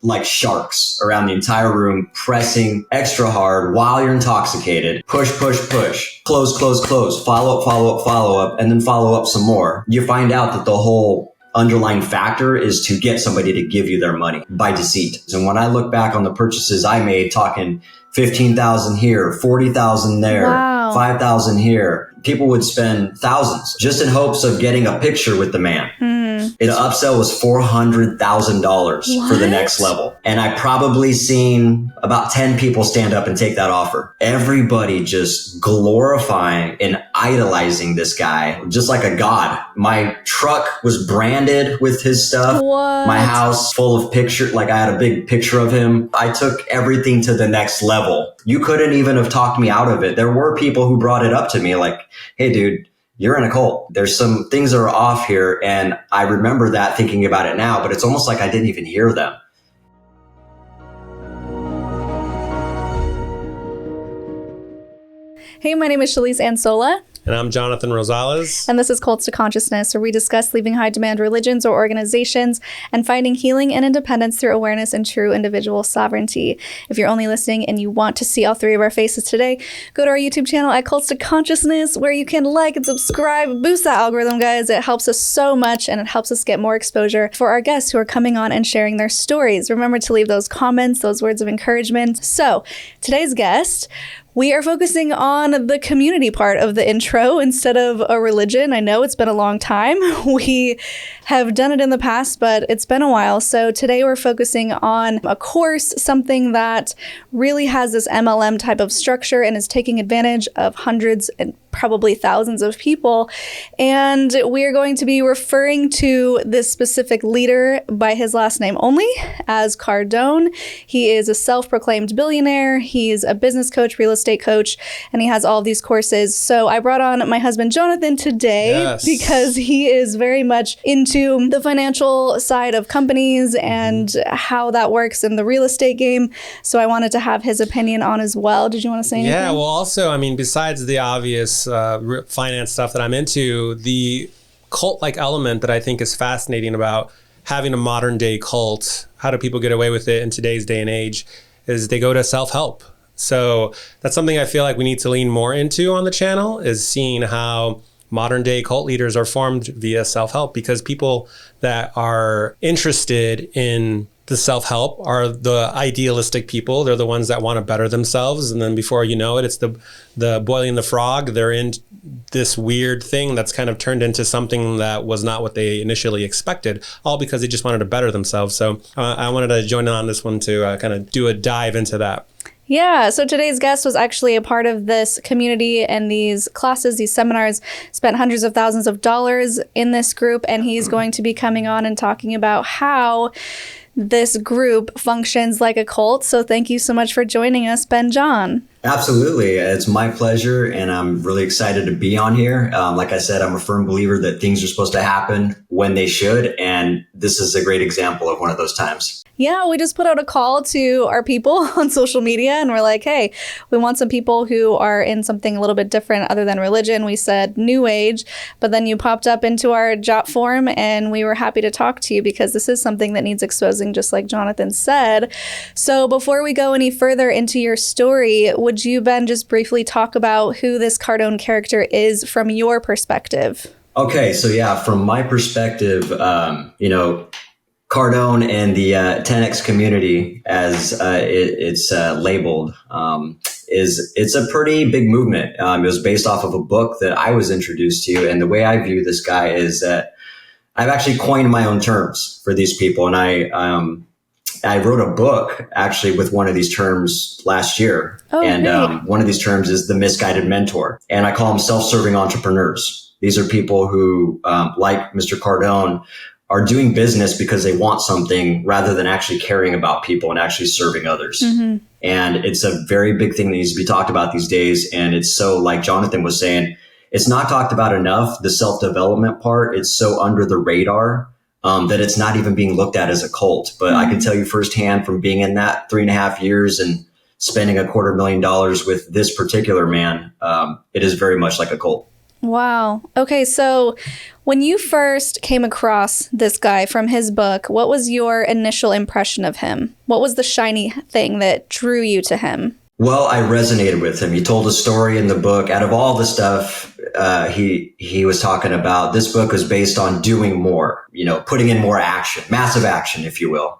like sharks around the entire room, pressing extra hard while you're intoxicated. Push, push, push. Close, close, close. Follow up, follow up, follow up, and then follow up some more. You find out that the whole underlying factor is to get somebody to give you their money by deceit. And when I look back on the purchases I made, talking 15,000 here, 40,000 there, wow. 5,000 here, people would spend thousands just in hopes of getting a picture with the man. The upsell was $400,000 for the next level. And I probably seen about 10 people stand up and take that offer. Everybody just glorifying and idolizing this guy, just like a god. My truck was branded with his stuff. What? My house full of pictures, like I had a big picture of him. I took everything to the next level. You couldn't even have talked me out of it. There were people who brought it up to me like, hey, dude, you're in a cult. There's some things that are off here. And I remember that thinking about it now, but it's almost like I didn't even hear them. Hey, my name is Shalise Ansola. And I'm Jonathan Rosales. And this is Cults to Consciousness, where we discuss leaving high demand religions or organizations and finding healing and independence through awareness and true individual sovereignty. If you're only listening and you want to see all three of our faces today, go to our YouTube channel at Cults to Consciousness, where you can like and subscribe. Boost that algorithm, guys. It helps us so much, and it helps us get more exposure for our guests who are coming on and sharing their stories. Remember to leave those comments, those words of encouragement. So today's guest, we are focusing on the community part of the intro instead of a religion. I know it's been a long time. We have done it in the past, but it's been a while. So today we're focusing on a course, something that really has this MLM type of structure and is taking advantage of hundreds and probably thousands of people. And we are going to be referring to this specific leader by his last name only as Cardone. He is a self-proclaimed billionaire. He's a business coach, real estate coach, and he has all these courses. So I brought on my husband, Jonathan, today because he is very much into the financial side of companies and how that works in the real estate game. So I wanted to have his opinion on as well. Did you want to say anything? Yeah, well, also, I mean, besides the obvious finance stuff that I'm into, the cult-like element that I think is fascinating about having a modern day cult, how do people get away with it in today's day and age, is they go to self-help. So that's something I feel like we need to lean more into on the channel, is seeing how modern day cult leaders are formed via self-help, because people that are interested in the self-help are the idealistic people. They're the ones that want to better themselves. And then before you know it, it's the boiling the frog. They're in this weird thing that's kind of turned into something that was not what they initially expected, all because they just wanted to better themselves. So I wanted to join in on this one to kind of do a dive into that. Yeah, so today's guest was actually a part of this community and these classes, these seminars, spent hundreds of thousands of dollars in this group, and he's going to be coming on and talking about how this group functions like a cult. So thank you so much for joining us, Ben John. Absolutely. It's my pleasure, and I'm really excited to be on here. Like I said, I'm a firm believer that things are supposed to happen when they should, and this is a great example of one of those times. Yeah, we just put out a call to our people on social media, and we're like, hey, we want some people who are in something a little bit different other than religion. We said New Age, but then you popped up into our Jot form, and we were happy to talk to you because this is something that needs exposing, just like Jonathan said. So before we go any further into your story, would you, Ben, just briefly talk about who this Cardone character is from your perspective? Okay, so yeah, from my perspective, Cardone and the 10X community, as it's labeled, it's a pretty big movement. It was based off of a book that I was introduced to, and the way I view this guy is that I've actually coined my own terms for these people, and I wrote a book actually with one of these terms last year, one of these terms is the misguided mentor, and I call them self-serving entrepreneurs. These are people who, like Mr. Cardone, are doing business because they want something rather than actually caring about people and actually serving others. Mm-hmm. And it's a very big thing that needs to be talked about these days. And it's so, like Jonathan was saying, it's not talked about enough. The self-development part, it's so under the radar that it's not even being looked at as a cult. But I can tell you firsthand from being in that 3.5 years and spending $250,000 with this particular man, it is very much like a cult. Wow. Okay, so when you first came across this guy from his book, what was your initial impression of him? What was the shiny thing that drew you to him? Well, I resonated with him. He told a story in the book. Out of all the stuff he was talking about, this book was based on doing more, putting in more action, massive action, if you will,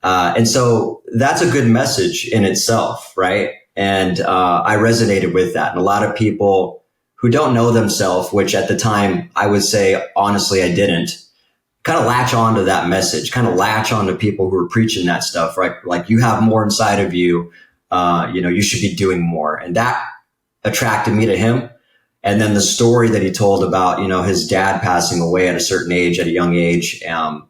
and so that's a good message in itself, right? And I resonated with that. And a lot of people who don't know themselves, which at the time I would say, honestly, I didn't, kind of latch on to that message, kind of latch on to people who are preaching that stuff, right? Like, you have more inside of you. You should be doing more. And that attracted me to him. And then the story that he told about, his dad passing away at a certain age, at a young age. I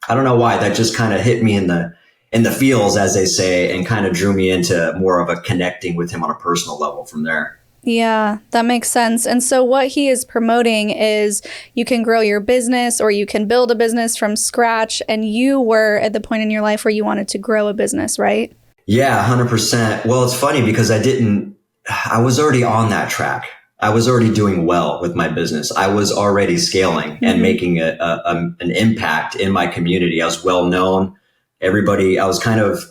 don't know why, that just kind of hit me in the feels, as they say, and kind of drew me into more of a connecting with him on a personal level from there. Yeah, that makes sense. And so what he is promoting is you can grow your business, or you can build a business from scratch. And you were at the point in your life where you wanted to grow a business, right? Yeah, 100%. Well, it's funny because I was already on that track. I was already doing well with my business. I was already scaling and making an impact in my community. I was well known. Everybody, I was kind of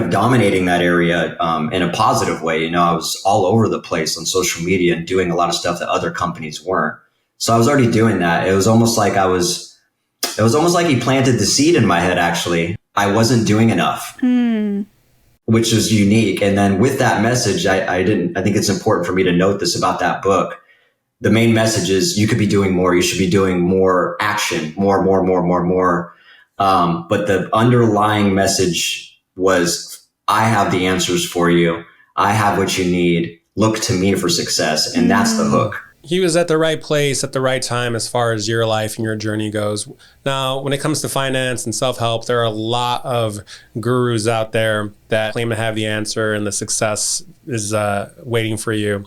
dominating that area in a positive way. I was all over the place on social media and doing a lot of stuff that other companies weren't. So I was already doing that. It was almost like he planted the seed in my head, actually. I wasn't doing enough, which is unique. And then with that message, I think it's important for me to note this about that book. The main message is you could be doing more. You should be doing more action, more. But the underlying message was, I have the answers for you. I have what you need. Look to me for success. And that's the hook. He was at the right place at the right time as far as your life and your journey goes. Now, when it comes to finance and self-help, there are a lot of gurus out there that claim to have the answer and the success is waiting for you.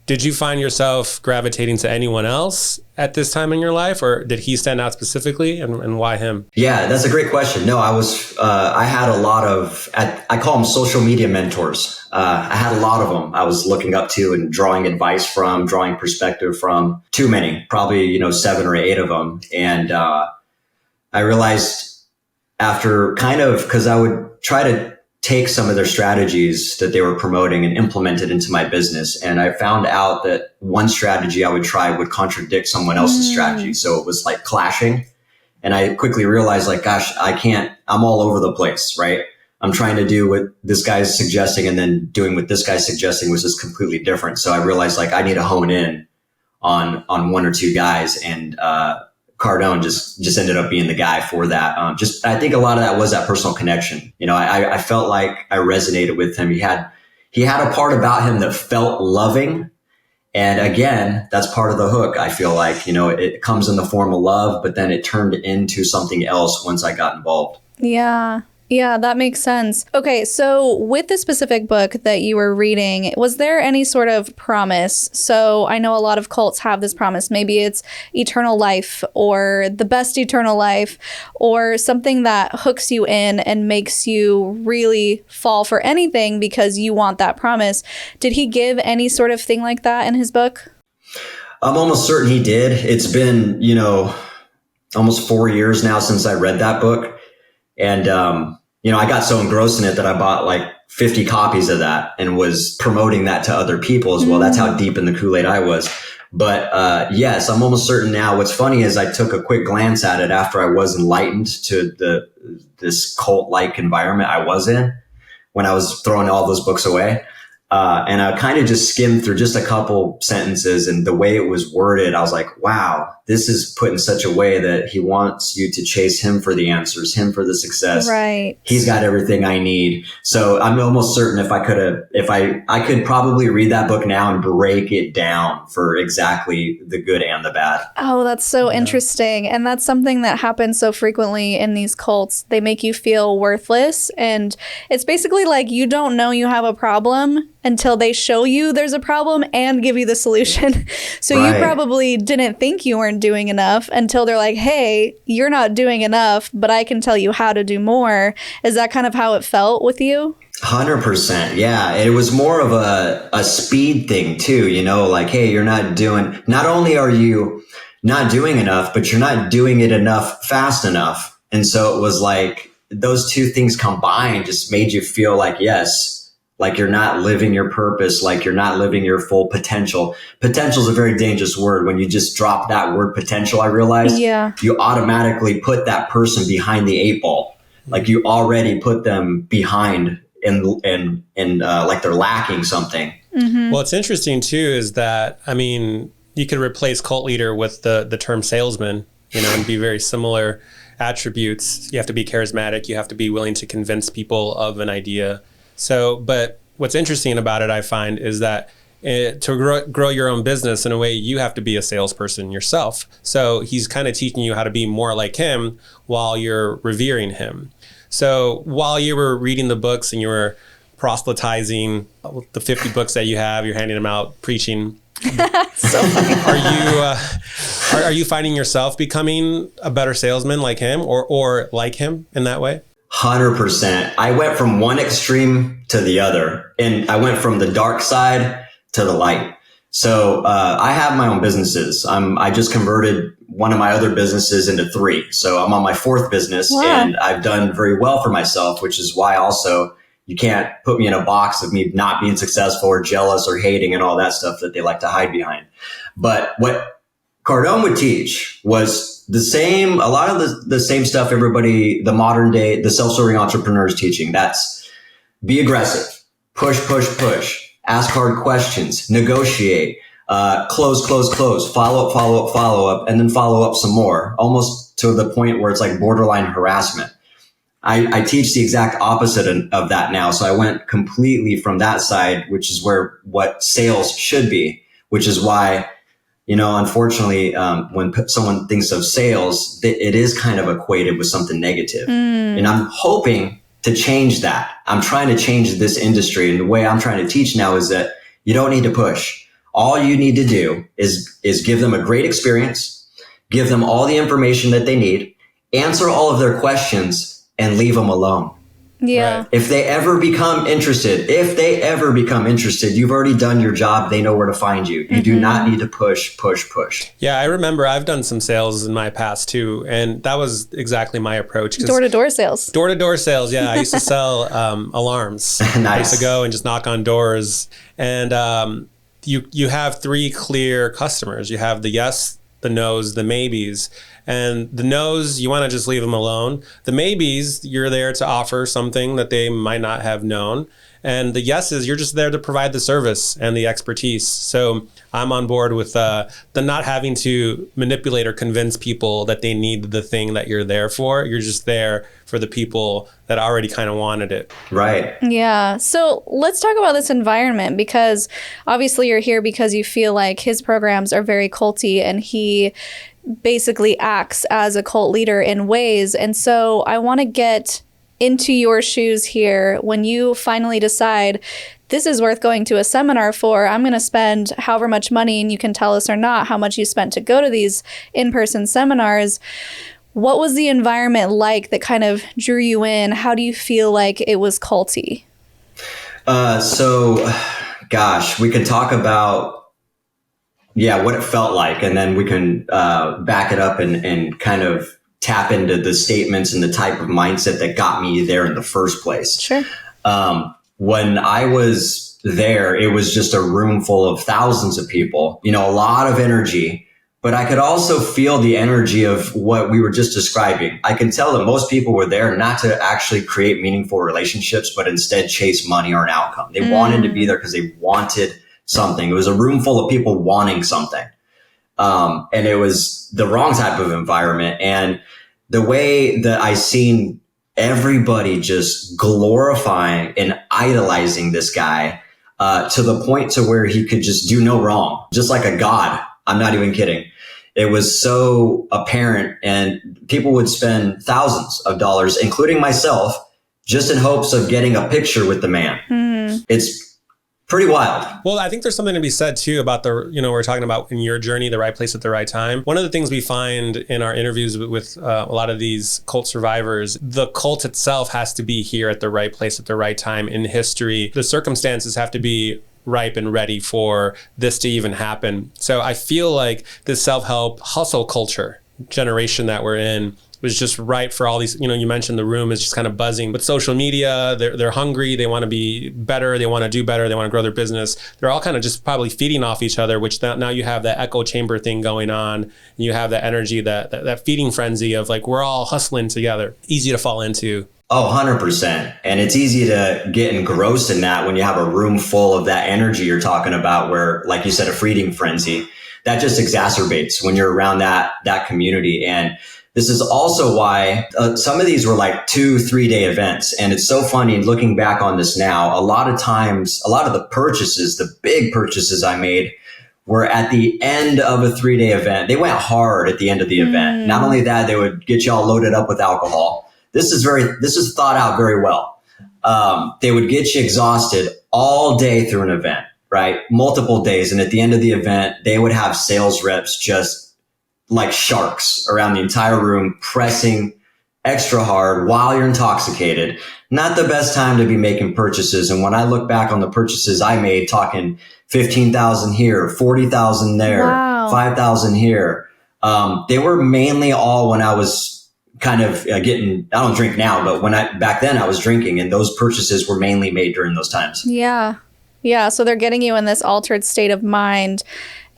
Did you find yourself gravitating to anyone else at this time in your life, or did he stand out specifically, and why him? Yeah, that's a great question. No, I had a lot of, I call them social media mentors. I had a lot of them I was looking up to and drawing advice from, drawing perspective from. Too many, probably, 7 or 8 of them. And I realized after because I would try to take some of their strategies that they were promoting and implement it into my business. And I found out that one strategy I would try would contradict someone else's strategy. So it was like clashing. And I quickly realized, like, gosh, I'm all over the place, right? I'm trying to do what this guy's suggesting and then doing what this guy's suggesting, which is completely different. So I realized, like, I need to hone in on 1 or 2 guys, and Cardone just ended up being the guy for that. I think a lot of that was that personal connection. I felt like I resonated with him. He had a part about him that felt loving. And again, that's part of the hook. I feel like, it comes in the form of love, but then it turned into something else once I got involved. Yeah. Yeah, that makes sense. Okay, so with the specific book that you were reading, was there any sort of promise? So I know a lot of cults have this promise. Maybe it's eternal life, or the best eternal life, or something that hooks you in and makes you really fall for anything because you want that promise. Did he give any sort of thing like that in his book? I'm almost certain he did. It's been, almost 4 years now since I read that book. And, I got so engrossed in it that I bought like 50 copies of that and was promoting that to other people as well. That's how deep in the Kool-Aid I was. But yes, I'm almost certain now. What's funny is I took a quick glance at it after I was enlightened to this cult-like environment I was in when I was throwing all those books away. And I kind of just skimmed through just a couple sentences, and the way it was worded, I was like, wow, this is put in such a way that he wants you to chase him for the answers, him for the success. Right. He's got everything I need. So I'm almost certain I could probably read that book now and break it down for exactly the good and the bad. Oh, that's so interesting. And that's something that happens so frequently in these cults. They make you feel worthless. And it's basically like you don't know you have a problem until they show you there's a problem and give you the solution. So you Right. probably didn't think you weren't doing enough until they're like, hey, you're not doing enough, but I can tell you how to do more. Is that kind of how it felt with you? 100%. Yeah. It was more of a speed thing too, like, hey, not only are you not doing enough, but you're not doing it enough fast enough. And so it was like those two things combined just made you feel like, yes, like you're not living your purpose, like you're not living your full potential. Potential is a very dangerous word. When you just drop that word potential, I realized you automatically put that person behind the 8 ball. Like you already put them behind and like they're lacking something. Mm-hmm. Well, it's interesting too, is that, I mean, you could replace cult leader with the term salesman, and be very similar attributes. You have to be charismatic. You have to be willing to convince people of an idea. So, but what's interesting about it, I find, is that to grow your own business in a way, you have to be a salesperson yourself. So he's kind of teaching you how to be more like him while you're revering him. So while you were reading the books and you were proselytizing the 50 books that you have, you're handing them out, preaching. So funny. Are you finding yourself becoming a better salesman like him or like him in that way? 100%. I went from one extreme to the other, and I went from the dark side to the light. So I have my own businesses. I just converted one of my other businesses into 3. So I'm on my 4th business. Wow. And I've done very well for myself, which is why also you can't put me in a box of me not being successful or jealous or hating and all that stuff that they like to hide behind. But what Cardone would teach was a lot of the same stuff everybody, the modern day, the self-serving entrepreneurs teaching. That's be aggressive, push, ask hard questions, negotiate, close, follow up, and then follow up some more, almost to the point where it's like borderline harassment. I teach the exact opposite of that now. So I went completely from that side, which is what sales should be, which is why, unfortunately, when someone thinks of sales, it is kind of equated with something negative. And I'm hoping to change that. I'm trying to change this industry. And the way I'm trying to teach now is that you don't need to push. All you need to do is give them a great experience, give them all the information that they need, answer all of their questions, and leave them alone. Yeah. Right. If they ever become interested, you've already done your job. They know where to find you. You do not need to push. Yeah, I remember I've done some sales in my past too. And that was exactly my approach. Door-to-door sales. Door-to-door sales, yeah. I used to sell alarms. Nice. I used to go and just knock on doors. And you have 3 clear customers. You have the yes, the no's, the maybes. And the no's, you want to just leave them alone. The maybes, you're there to offer something that they might not have known. And the yeses, you're just there to provide the service and the expertise. So I'm on board with the not having to manipulate or convince people that they need the thing that you're there for. You're just there for the people that already kind of wanted it. Right. Yeah. So let's talk about this environment, because obviously you're here because you feel like his programs are very culty and he basically acts as a cult leader in ways. And so I want to get into your shoes here when you finally decide this is worth going to a seminar for. I'm going to spend however much money, and you can tell us or not how much you spent to go to these in-person seminars. What was the environment like that kind of drew you in? How do you feel like it was culty? Gosh, we could talk about what it felt like, and then we can back it up and kind of tap into the statements and the type of mindset that got me there in the first place. Sure. When I was there, it was just a room full of thousands of people, a lot of energy, but I could also feel the energy of what we were just describing. I can tell that most people were there not to actually create meaningful relationships, but instead chase money or an outcome. They wanted to be there because they wanted something. It was a room full of people wanting something. And it was the wrong type of environment. And the way that I seen everybody just glorifying and idolizing this guy, to the point to where he could just do no wrong, just like a god. I'm not even kidding. It was so apparent, and people would spend thousands of dollars, including myself, just in hopes of getting a picture with the man. It's pretty wild. Well, I think there's something to be said too about we're talking about in your journey, the right place at the right time. One of the things we find in our interviews with a lot of these cult survivors, the cult itself has to be here at the right place at the right time in history. The circumstances have to be ripe and ready for this to even happen. So I feel like this self-help hustle culture generation that we're in was just ripe for all these, you mentioned the room is just kind of buzzing, but social media, they're hungry, they want to be better, they want to do better, they want to grow their business. They're all kind of just probably feeding off each other, which now you have that echo chamber thing going on. And you have that energy, that feeding frenzy of like, we're all hustling together. Easy to fall into. Oh, 100%. And it's easy to get engrossed in that when you have a room full of that energy you're talking about where, like you said, a feeding frenzy, that just exacerbates when you're around that community. And this is also why some of these were like 2-3 day events. And it's so funny looking back on this now, a lot of times, a lot of the purchases, the big purchases I made were at the end of a 3-day event. They went hard at the end of the event. Not only that, they would get you all loaded up with alcohol. This is thought out very well. They would get you exhausted all day through an event, right? Multiple days. And at the end of the event, they would have sales reps just like sharks around the entire room, pressing extra hard while you're intoxicated. Not the best time to be making purchases. And when I look back on the purchases I made, talking 15,000 here, 40,000 there, Wow. 5,000 here, they were mainly all when I was kind of I don't drink now, but back then I was drinking, and those purchases were mainly made during those times. Yeah. Yeah. So they're getting you in this altered state of mind.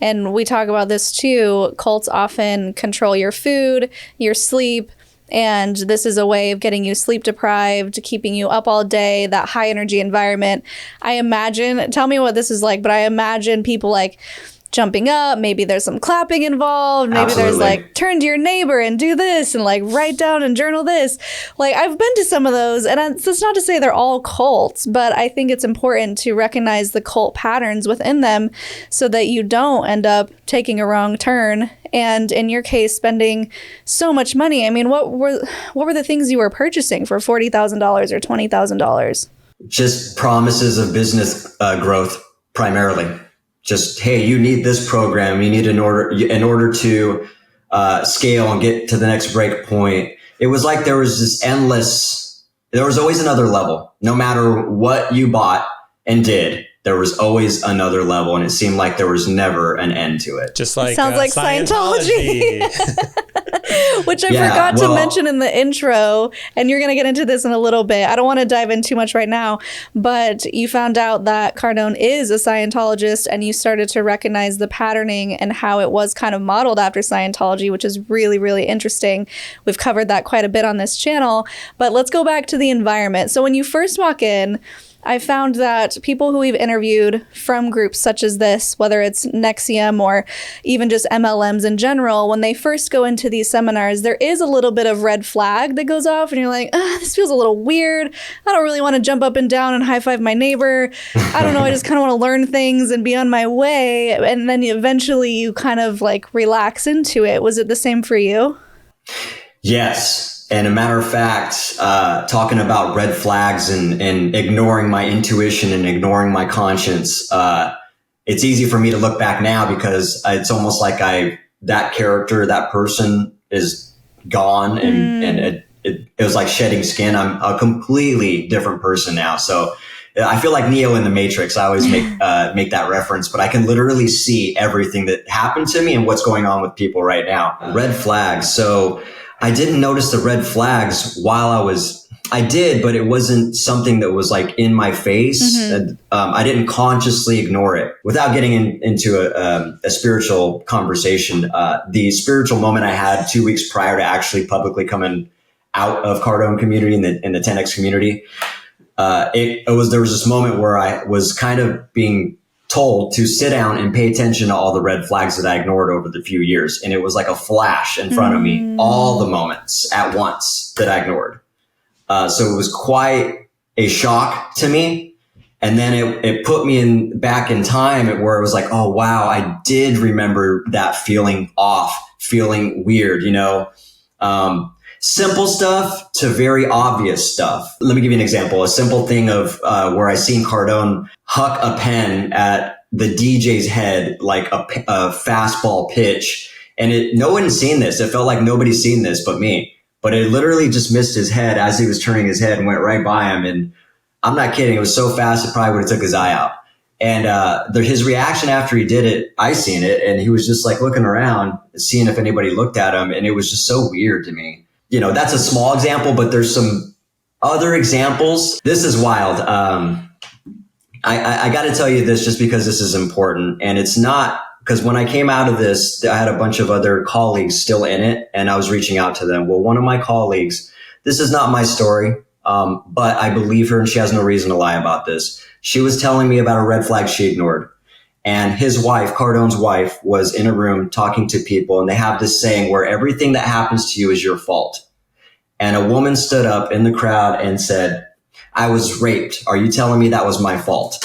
And we talk about this too. Cults often control your food, your sleep. And this is a way of getting you sleep deprived, keeping you up all day, that high energy environment. I imagine, tell me what this is like, but I imagine people like jumping up. Maybe there's some clapping involved. Maybe Absolutely. there's like, turn to your neighbor and do this and like write down and journal this. Like I've been to some of those, and it's not to say they're all cults, but I think it's important to recognize the cult patterns within them so that you don't end up taking a wrong turn. And in your case, spending so much money. I mean, what were the things you were purchasing for $40,000 or $20,000? Just promises of business growth primarily. Just, hey, you need this program. You need in order to scale and get to the next break point. It was like there was always another level. No matter what you bought and did, there was always another level, and it seemed like there was never an end to it. Just like Sounds like Scientology. Which I forgot to mention in the intro, and you're going to get into this in a little bit. I don't want to dive in too much right now, but you found out that Cardone is a Scientologist, and you started to recognize the patterning and how it was kind of modeled after Scientology, which is really, really interesting. We've covered that quite a bit on this channel, but let's go back to the environment. So when you first walk in, I found that people who we've interviewed from groups such as this, whether it's NXIVM or even just MLMs in general, when they first go into these seminars, there is a little bit of red flag that goes off and you're like, this feels a little weird. I don't really want to jump up and down and high five my neighbor. I don't know. I just kind of want to learn things and be on my way. And then eventually you kind of like relax into it. Was it the same for you? Yes. And a matter of fact, talking about red flags and ignoring my intuition and ignoring my conscience, it's easy for me to look back now because it's almost like that character, that person is gone and it was like shedding skin. I'm a completely different person now. So I feel like Neo in the Matrix. I always make that reference, but I can literally see everything that happened to me and what's going on with people right now. Red flags. So I didn't notice the red flags I did, but it wasn't something that was like in my face. Mm-hmm. I didn't consciously ignore it. Without getting into a spiritual conversation, the spiritual moment I had 2 weeks prior to actually publicly coming out of Cardone community in the 10X community, there was this moment where I was kind of being told to sit down and pay attention to all the red flags that I ignored over the few years. And it was like a flash in front of me, all the moments at once that I ignored. So it was quite a shock to me. And then it put me back in time where it was like, oh, wow, I did remember that feeling off, feeling weird, simple stuff to very obvious stuff. Let me give you an example. A simple thing of where I seen Cardone huck a pen at the DJ's head like a fastball pitch. And no one's seen this. It felt like nobody's seen this but me. But it literally just missed his head as he was turning his head and went right by him. And I'm not kidding. It was so fast, it probably would have took his eye out. And his reaction after he did it, I seen it. And he was just like looking around, seeing if anybody looked at him. And it was just so weird to me. You know, that's a small example, but there's some other examples. This is wild. I got to tell you this just because this is important. And it's not because when I came out of this, I had a bunch of other colleagues still in it and I was reaching out to them. Well, one of my colleagues, this is not my story, but I believe her and she has no reason to lie about this. She was telling me about a red flag she ignored. And his wife, Cardone's wife, was in a room talking to people. And they have this saying where everything that happens to you is your fault. And a woman stood up in the crowd and said, I was raped. Are you telling me that was my fault?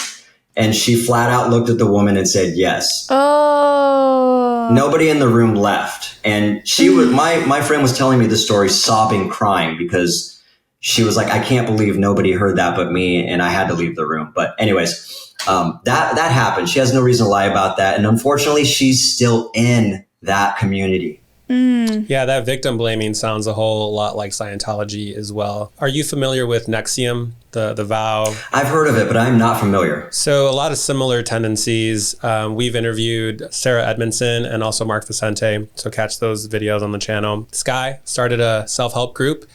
And she flat out looked at the woman and said, yes. Oh. Nobody in the room left. And she was, my friend was telling me the story, sobbing, crying, because she was like, I can't believe nobody heard that but me. And I had to leave the room. But anyways, that happened. She has no reason to lie about that. And unfortunately, she's still in that community. Yeah, that victim blaming sounds a whole lot like Scientology as well. Are you familiar with NXIVM, the vow? I've heard of it, but I'm not familiar. So a lot of similar tendencies. We've interviewed Sarah Edmondson and also Mark Vicente. So catch those videos on the channel. This guy started a self-help group,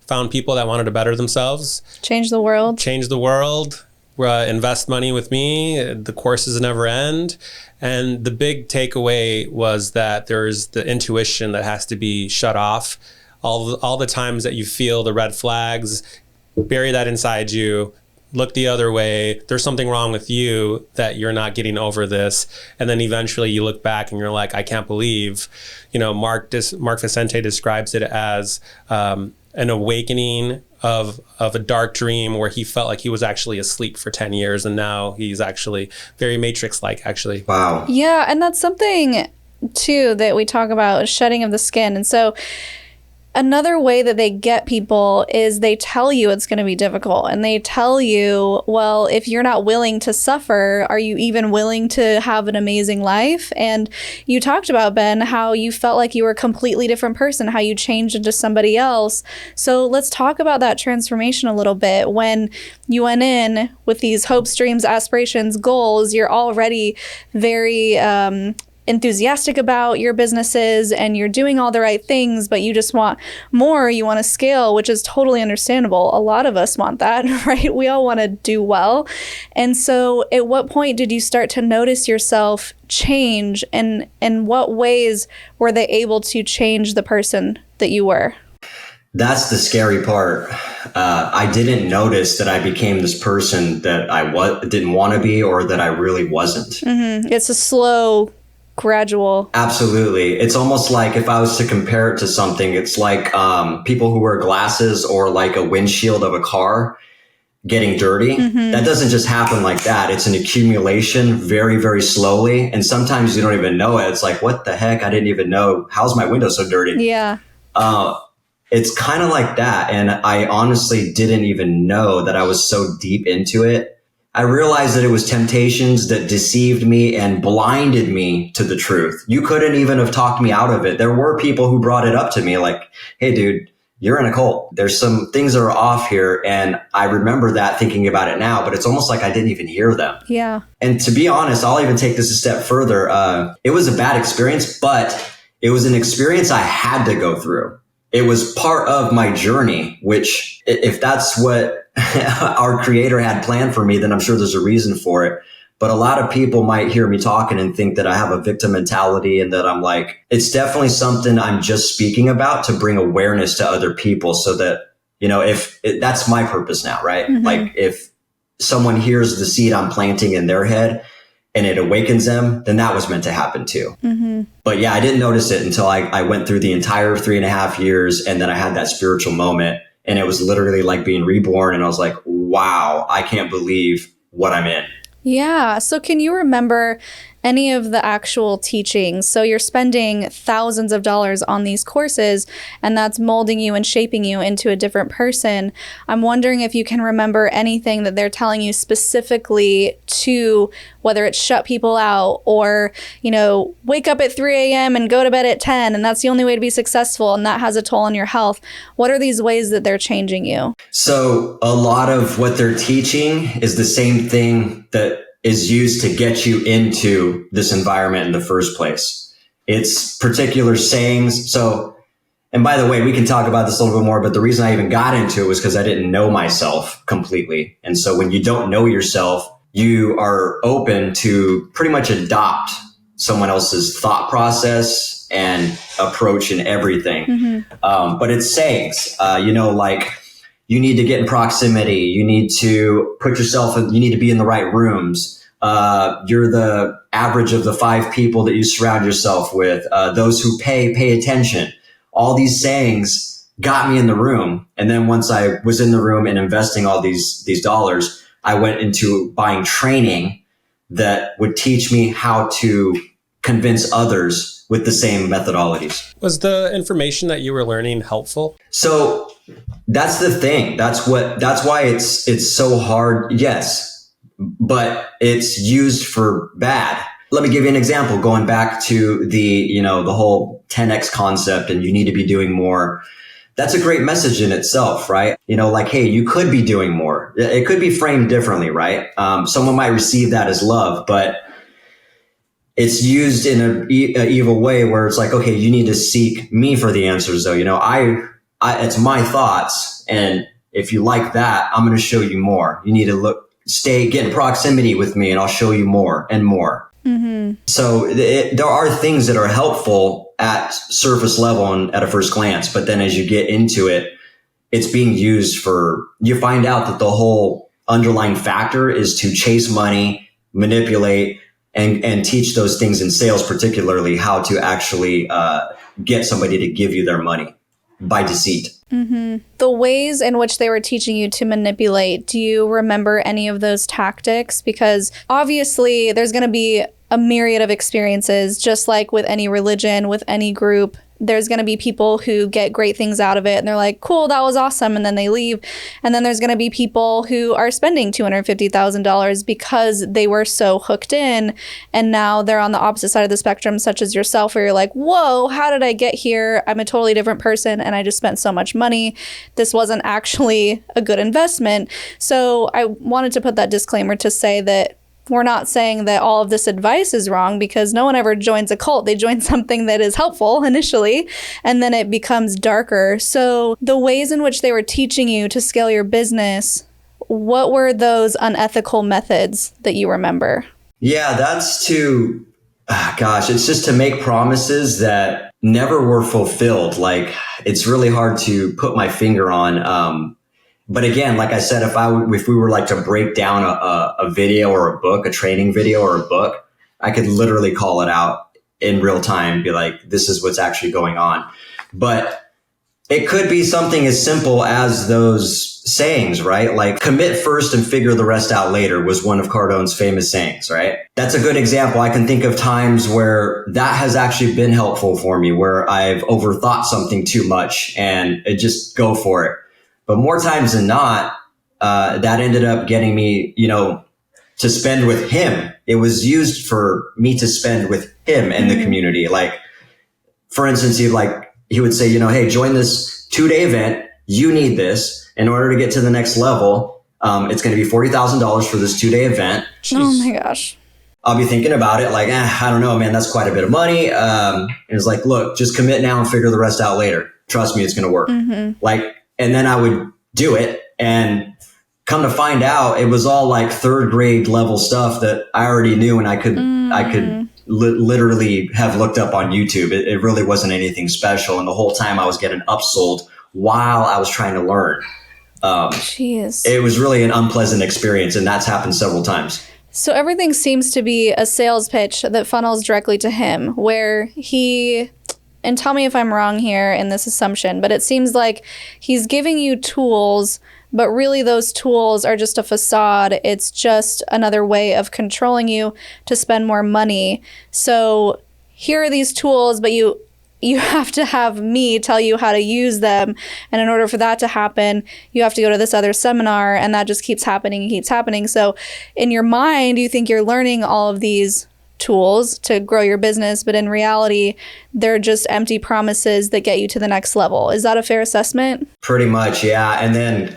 found people that wanted to better themselves. Change the world. Invest money with me. The courses never end. And the big takeaway was that there's the intuition that has to be shut off. All the times that you feel the red flags, bury that inside you, look the other way. There's something wrong with you that you're not getting over this. And then eventually you look back and you're like, I can't believe, Mark Vicente describes it as an awakening of a dark dream where he felt like he was actually asleep for 10 years. And now he's actually very Matrix-like, actually. Wow. Yeah. And that's something too that we talk about, shedding of the skin. And so another way that they get people is they tell you it's going to be difficult. And they tell you, well, if you're not willing to suffer, are you even willing to have an amazing life? And you talked about, Ben, how you felt like you were a completely different person, how you changed into somebody else. So let's talk about that transformation a little bit. When you went in with these hopes, dreams, aspirations, goals, you're already very enthusiastic about your businesses and you're doing all the right things, but you just want more, you want to scale, which is totally understandable. A lot of us want that, right? We all want to do well. And so at what point did you start to notice yourself change, and in what ways were they able to change the person that you were? That's the scary part. I didn't notice that I became this person that I didn't want to be, or that I really wasn't. Mm-hmm. It's a slow, gradual. Absolutely. It's almost like, if I was to compare it to something, it's like people who wear glasses or like a windshield of a car getting dirty. Mm-hmm. That doesn't just happen like that. It's an accumulation very, very slowly. And sometimes you don't even know it. It's like, what the heck? I didn't even know. How's my window so dirty? Yeah. It's kind of like that. And I honestly didn't even know that I was so deep into it. I realized that it was temptations that deceived me and blinded me to the truth. You couldn't even have talked me out of it. There were people who brought it up to me like, hey, dude, you're in a cult. There's some things that are off here. And I remember that, thinking about it now, but it's almost like I didn't even hear them. Yeah. And to be honest, I'll even take this a step further. It was a bad experience, but it was an experience I had to go through. It was part of my journey, which, if that's what our creator had planned for me, then I'm sure there's a reason for it. But a lot of people might hear me talking and think that I have a victim mentality, and that I'm like, it's definitely something I'm just speaking about to bring awareness to other people, so that, that's my purpose now, right? Mm-hmm. Like, if someone hears the seed I'm planting in their head and it awakens them, then that was meant to happen too. Mm-hmm. But yeah, I didn't notice it until I went through the entire 3.5 years, and then I had that spiritual moment. And it was literally like being reborn. And I was like, wow, I can't believe what I'm in. Yeah. So can you remember any of the actual teachings. So you're spending thousands of dollars on these courses, and that's molding you and shaping you into a different person. I'm wondering if you can remember anything that they're telling you specifically to, whether it's shut people out or, wake up at 3 a.m. and go to bed at 10, and that's the only way to be successful, and that has a toll on your health. What are these ways that they're changing you? So a lot of what they're teaching is the same thing that is used to get you into this environment in the first place. It's particular sayings. So, and by the way, we can talk about this a little bit more, but the reason I even got into it was because I didn't know myself completely. And so when you don't know yourself, you are open to pretty much adopt someone else's thought process and approach in everything. Mm-hmm. But it's sayings, like you need to get in proximity. You need to put yourself in, you need to be in the right rooms. You're the average of the 5 people that you surround yourself with. Those who pay attention. All these sayings got me in the room. And then once I was in the room and investing all these dollars, I went into buying training that would teach me how to convince others with the same methodologies. Was the information that you were learning helpful? So that's the thing. That's why it's so hard. Yes, but it's used for bad. Let me give you an example. Going back to the whole 10X concept and you need to be doing more. That's a great message in itself, right? Hey, you could be doing more. It could be framed differently, right? Someone might receive that as love, but it's used in an evil way where it's like, okay, you need to seek me for the answers though. It's my thoughts. And if you like that, I'm going to show you more. You need to get in proximity with me and I'll show you more and more. Mm-hmm. So there are things that are helpful at surface level and at a first glance. But then as you get into it, it's being used you find out that the whole underlying factor is to chase money, manipulate, and teach those things in sales, particularly how to actually get somebody to give you their money by deceit. Mm-hmm. The ways in which they were teaching you to manipulate, do you remember any of those tactics? Because obviously there's going to be a myriad of experiences, just like with any religion, with any group. There's going to be people who get great things out of it and they're like, cool, that was awesome. And then they leave. And then there's going to be people who are spending $250,000 because they were so hooked in. And now they're on the opposite side of the spectrum, such as yourself, where you're like, whoa, how did I get here? I'm a totally different person and I just spent so much money. This wasn't actually a good investment. So I wanted to put that disclaimer to say that we're not saying that all of this advice is wrong, because no one ever joins a cult. They join something that is helpful initially, and then it becomes darker. So the ways in which they were teaching you to scale your business, what were those unethical methods that you remember? Yeah, that's it's just to make promises that never were fulfilled. Like, it's really hard to put my finger on. But again, like I said, if we were like to break down a video or a book, a training video or a book, I could literally call it out in real time, be like, this is what's actually going on. But it could be something as simple as those sayings, right? Like, commit first and figure the rest out later was one of Cardone's famous sayings, right? That's a good example. I can think of times where that has actually been helpful for me, where I've overthought something too much and just go for it. But more times than not, that ended up getting me, to spend with him. It was used for me to spend with him and the community. Like, for instance, he would say, hey, join this 2-day event. You need this in order to get to the next level. It's going to be $40,000 for this 2-day event. Jeez. Oh my gosh. I'll be thinking about it like, I don't know, man, that's quite a bit of money. And it's like, look, just commit now and figure the rest out later. Trust me, it's going to work. Mm-hmm. And then I would do it, and come to find out it was all like 3rd grade level stuff that I already knew, and I could literally have looked up on YouTube. It really wasn't anything special. And the whole time I was getting upsold while I was trying to learn. Jeez. It was really an unpleasant experience, and that's happened several times. So everything seems to be a sales pitch that funnels directly to him, where he and tell me if I'm wrong here in this assumption, but it seems like he's giving you tools, but really those tools are just a facade. It's just another way of controlling you to spend more money. So here are these tools, but you have to have me tell you how to use them. And in order for that to happen, you have to go to this other seminar, and that just keeps happening and keeps happening. So in your mind, you think you're learning all of these tools to grow your business, but in reality, they're just empty promises that get you to the next level. Is that a fair assessment? Pretty much, yeah. And then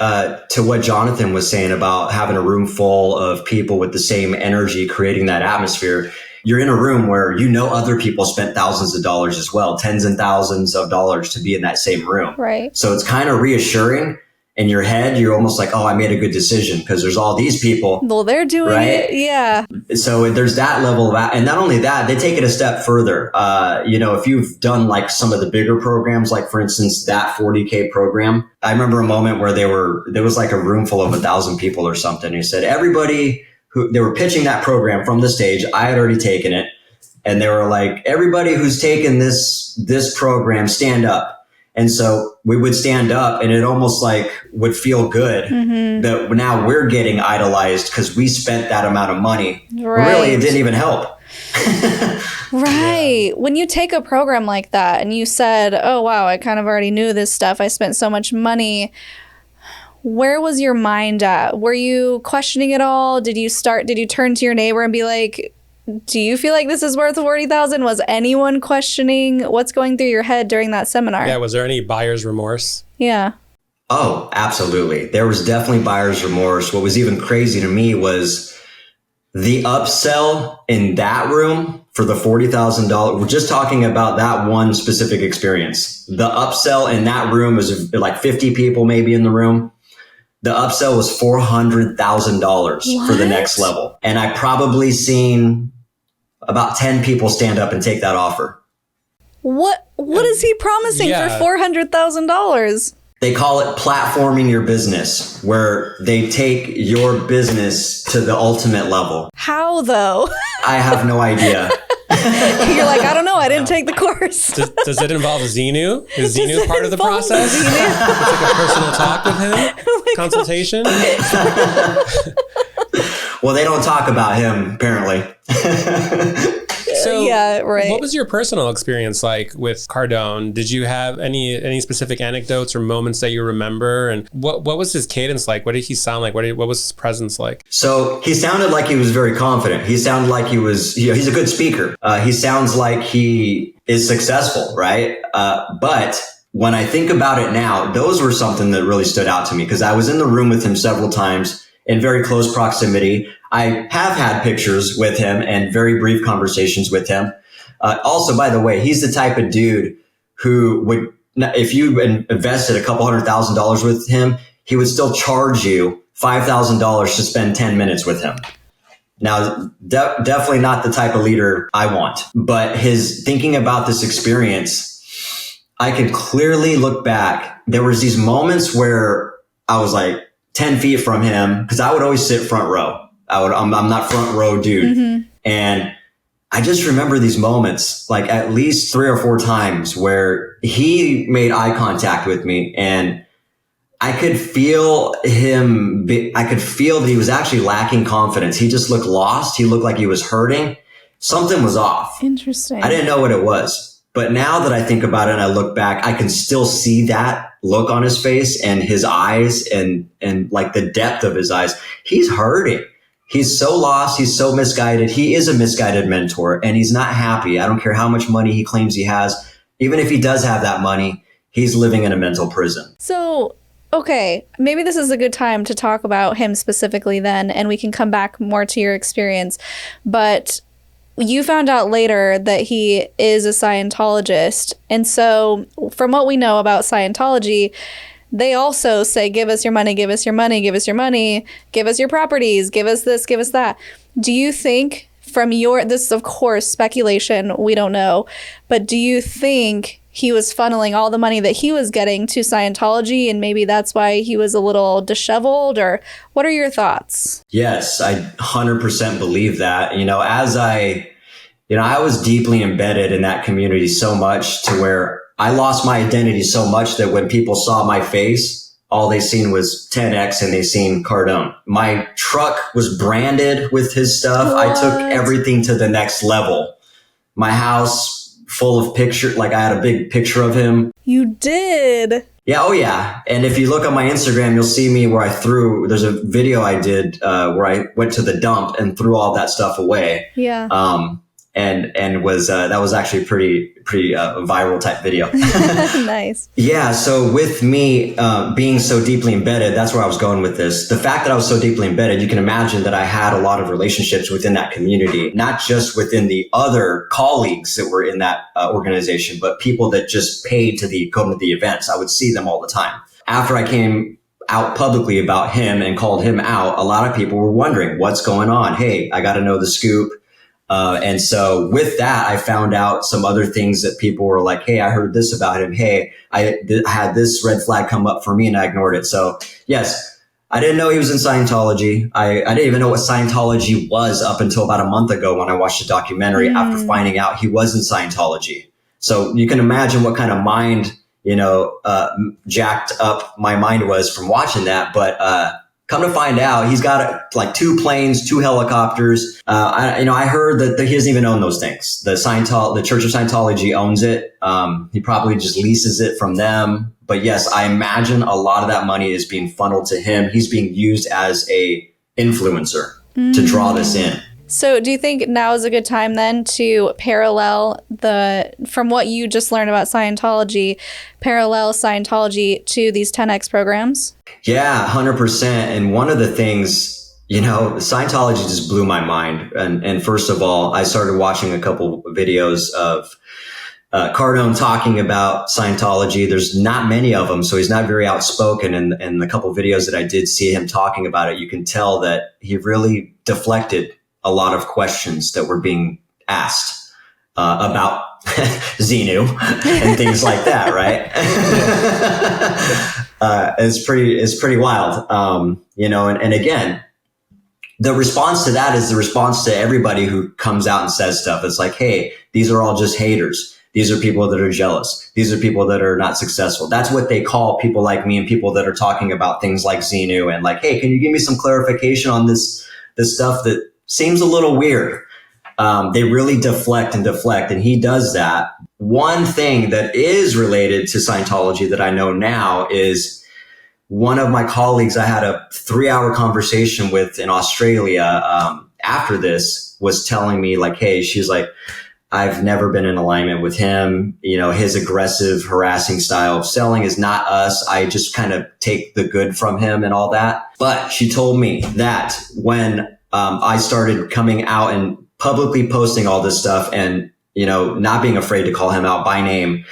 to what Jonathan was saying about having a room full of people with the same energy, creating that atmosphere, you're in a room where you know other people spent thousands of dollars as well, tens and thousands of dollars to be in that same room. Right. So it's kind of reassuring. In your head, you're almost like, oh, I made a good decision because there's all these people. Well, they're doing it. Yeah. So there's that level of, and not only that, they take it a step further. If you've done like some of the bigger programs, like for instance, that 40K program, I remember a moment where there was like a room full of 1,000 people or something. He said, everybody they were pitching that program from the stage. I had already taken it. And they were like, everybody who's taken this program, stand up. And so we would stand up, and it almost like would feel good that now we're getting idolized because we spent that amount of money. Right. Really, it didn't even help. Right. When you take a program like that and you said, oh, wow, I kind of already knew this stuff. I spent so much money. Where was your mind at? Were you questioning it all? Did you turn to your neighbor and be like, do you feel like this is worth $40,000? Was anyone questioning what's going through your head during that seminar? Yeah. Was there any buyer's remorse? Yeah. Oh, absolutely. There was definitely buyer's remorse. What was even crazy to me was the upsell in that room for the $40,000. We're just talking about that one specific experience. The upsell in that room was like 50 people maybe in the room. The upsell was $400,000 for the next level. And I probably seen about 10 people stand up and take that offer. What is he promising for $400,000? They call it platforming your business, where they take your business to the ultimate level. How though? I have no idea. You're like, I don't know. I didn't take the course. Does it involve Xenu? Is Xenu part of the process? It's like a personal talk with him? Consultation? Well, they don't talk about him, apparently. So, yeah, right. What was your personal experience like with Cardone? Did you have any specific anecdotes or moments that you remember? And what was his cadence like? What did he sound like? What was his presence like? So he sounded like he was very confident. He sounded like he was, he's a good speaker. He sounds like he is successful, right? But when I think about it now, those were something that really stood out to me because I was in the room with him several times in very close proximity. I have had pictures with him and very brief conversations with him. Also, by the way, he's the type of dude who would, if you invested a couple $100,000 with him, he would still charge you $5,000 to spend 10 minutes with him. Now, definitely not the type of leader I want, but his thinking about this experience, I could clearly look back. There was these moments where I was like 10 feet from him because I would always sit front row. I'm not front row dude. And I just remember these moments, like at least 3 or 4 times where he made eye contact with me and I could feel him. I could feel that he was actually lacking confidence. He just looked lost. He looked like he was hurting. Something was off. Interesting. I didn't know what it was. But now that I think about it and I look back, I can still see that look on his face and his eyes and like the depth of his eyes. He's hurting. He's so lost. He's so misguided. He is a misguided mentor and he's not happy. I don't care how much money he claims he has. Even if he does have that money, he's living in a mental prison. So, okay, maybe this is a good time to talk about him specifically then, and we can come back more to your experience. But you found out later that he is a Scientologist. And so from what we know about Scientology, they also say, give us your money, give us your money, give us your money, give us your properties, give us this, give us that. Do you think from this is of course speculation, we don't know, but do you think he was funneling all the money that he was getting to Scientology and maybe that's why he was a little disheveled, or what are your thoughts? Yes, I 100% believe that. As I I was deeply embedded in that community so much to where I lost my identity so much that when people saw my face, all they seen was 10X and they seen Cardone. My truck was branded with his stuff. What? I took everything to the next level. My house full of pictures, like I had a big picture of him. You did. Yeah, oh yeah. And if you look on my Instagram, you'll see me where there's a video I did where I went to the dump and threw all that stuff away. Yeah. And was that was actually pretty viral type video. Nice. Yeah. So with me being so deeply embedded, that's where I was going with this. The fact that I was so deeply embedded, you can imagine that I had a lot of relationships within that community, not just within the other colleagues that were in that organization, but people that just paid to go to the events. I would see them all the time. After I came out publicly about him and called him out, a lot of people were wondering what's going on. Hey, I got to know the scoop. And so with that, I found out some other things that people were like, hey, I heard this about him. Hey, I had this red flag come up for me and I ignored it. So yes, I didn't know he was in Scientology. I didn't even know what Scientology was up until about a month ago when I watched the documentary after finding out he was in Scientology. So you can imagine what kind of mind, jacked up my mind was from watching that. But, come to find out, he's got like 2 planes, 2 helicopters. I heard that he doesn't even own those things. The Church of Scientology owns it. He probably just leases it from them. But yes, I imagine a lot of that money is being funneled to him. He's being used as a influencer to draw this in. So do you think now is a good time then to parallel from what you just learned about Scientology, parallel Scientology to these 10X programs? Yeah, 100%. And one of the things, Scientology just blew my mind. And first of all, I started watching a couple videos of Cardone talking about Scientology. There's not many of them, so he's not very outspoken. And the couple videos that I did see him talking about it, you can tell that he really deflected a lot of questions that were being asked about Xenu and things like that, right? It's pretty wild, and again, the response to that is the response to everybody who comes out and says stuff. It's like, hey, these are all just haters. These are people that are jealous. These are people that are not successful. That's what they call people like me and people that are talking about things like Xenu and like, hey, can you give me some clarification on this stuff that seems a little weird? They really deflect, and he does that. One thing that is related to Scientology that I know now is one of my colleagues I had a 3-hour conversation with in Australia after this was telling me like, hey, she's like, I've never been in alignment with him. His aggressive, harassing style of selling is not us. I just kind of take the good from him and all that. But she told me that when I started coming out and publicly posting all this stuff and, not being afraid to call him out by name,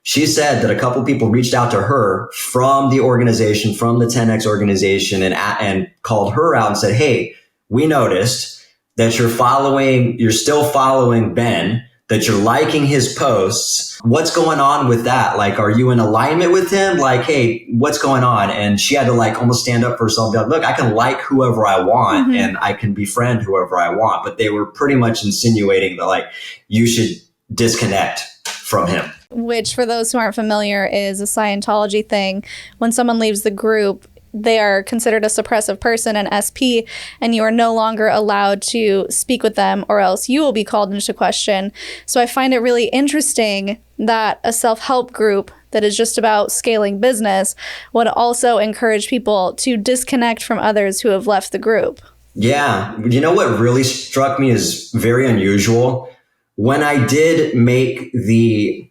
she said that a couple people reached out to her from the organization, from the 10X organization and called her out and said, hey, we noticed that you're still following Ben, that you're liking his posts. What's going on with that? Like, are you in alignment with him? Like, hey, what's going on? And she had to like almost stand up for herself and be like, look, I can like whoever I want and I can befriend whoever I want. But they were pretty much insinuating that like, you should disconnect from him. Which for those who aren't familiar is a Scientology thing. When someone leaves the group, they are considered a suppressive person, an SP, and you are no longer allowed to speak with them or else you will be called into question. So I find it really interesting that a self-help group that is just about scaling business would also encourage people to disconnect from others who have left the group. Yeah. What really struck me as very unusual? When I did make the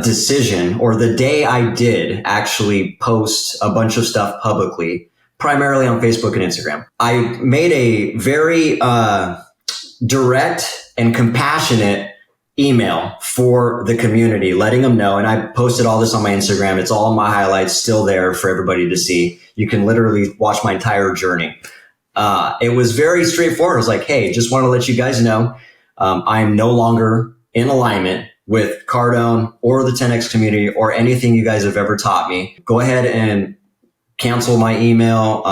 decision, or the day I did actually post a bunch of stuff publicly, primarily on Facebook and Instagram, I made a very direct and compassionate email for the community, letting them know. And I posted all this on my Instagram. It's all in my highlights, still there for everybody to see. You can literally watch my entire journey. It was very straightforward. I was like, hey, just want to let you guys know, I'm no longer in alignment with Cardone or the 10X community or anything you guys have ever taught me. Go ahead and cancel my email,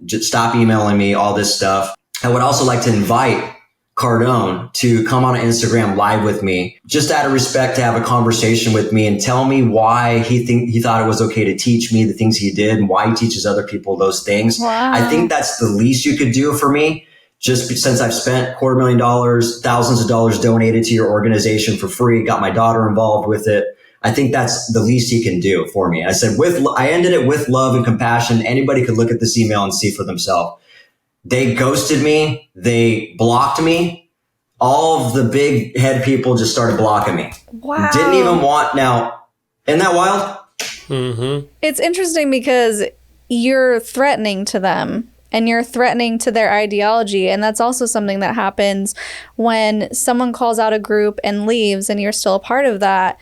just stop emailing me, all this stuff. I would also like to invite Cardone to come on Instagram live with me, just out of respect to have a conversation with me and tell me why he thought it was okay to teach me the things he did and why he teaches other people those things. Wow. I think that's the least you could do for me. Just since I've spent $250,000, thousands of dollars donated to your organization for free, got my daughter involved with it. I think that's the least he can do for me. I said, I ended it with love and compassion. Anybody could look at this email and see for themselves. They ghosted me. They blocked me. All of the big head people just started blocking me. Wow. Didn't even want, now, isn't that wild? Mm-hmm. It's interesting because you're threatening to them and you're threatening to their ideology. And that's also something that happens when someone calls out a group and leaves and you're still a part of that.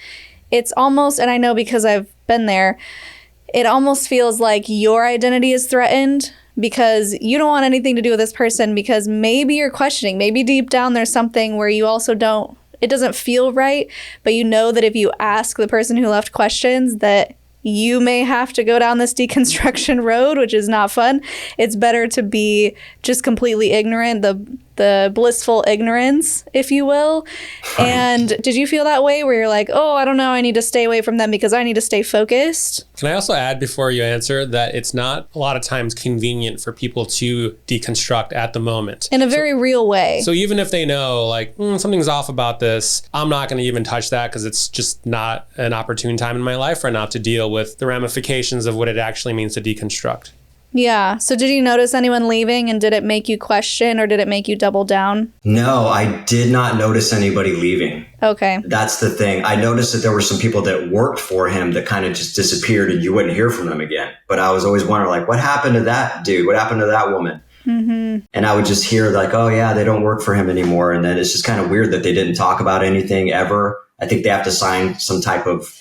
It's almost, and I know because I've been there, it almost feels like your identity is threatened because you don't want anything to do with this person because maybe you're questioning, maybe deep down there's something where you also don't, it doesn't feel right, but you know that if you ask the person who left questions that you may have to go down this deconstruction road, which is not fun. It's better to be just completely ignorant, the blissful ignorance, if you will. And did you feel that way where you're like, oh, I don't know, I need to stay away from them because I need to stay focused? Can I also add before you answer that it's not a lot of times convenient for people to deconstruct at the moment. In a very real way. So even if they know like something's off about this, I'm not going to even touch that because it's just not an opportune time in my life right now to deal with the ramifications of what it actually means to deconstruct. Yeah. So did you notice anyone leaving and did it make you question or did it make you double down? No, I did not notice anybody leaving. Okay. That's the thing. I noticed that there were some people that worked for him that kind of just disappeared and you wouldn't hear from them again. But I was always wondering, like, what happened to that dude? What happened to that woman? Mm-hmm. And I would just hear like, oh yeah, they don't work for him anymore. And then it's just kind of weird that they didn't talk about anything ever. I think they have to sign some type of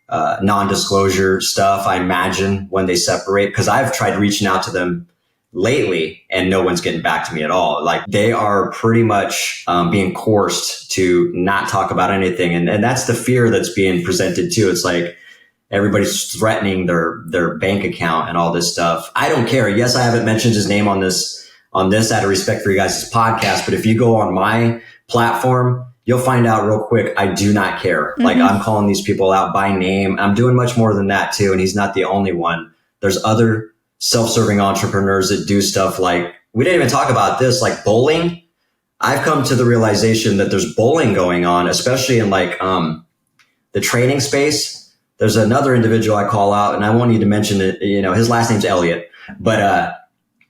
non-disclosure stuff, I imagine, when they separate, because I've tried reaching out to them lately and no one's getting back to me at all. Like they are pretty much being coerced to not talk about anything. And that's the fear that's being presented too. It's like everybody's threatening their bank account and all this stuff. I don't care. Yes, I haven't mentioned his name on this out of respect for you guys' podcast, but if you go on my platform, you'll find out real quick, I do not care. Mm-hmm. Like I'm calling these people out by name. I'm doing much more than that too. And he's not the only one. There's other self-serving entrepreneurs that do stuff like, we didn't even talk about this, like bowling. I've come to the realization that there's bowling going on, especially in like the training space. There's another individual I call out and I won't need to mention it. You know, his last name's Elliot, but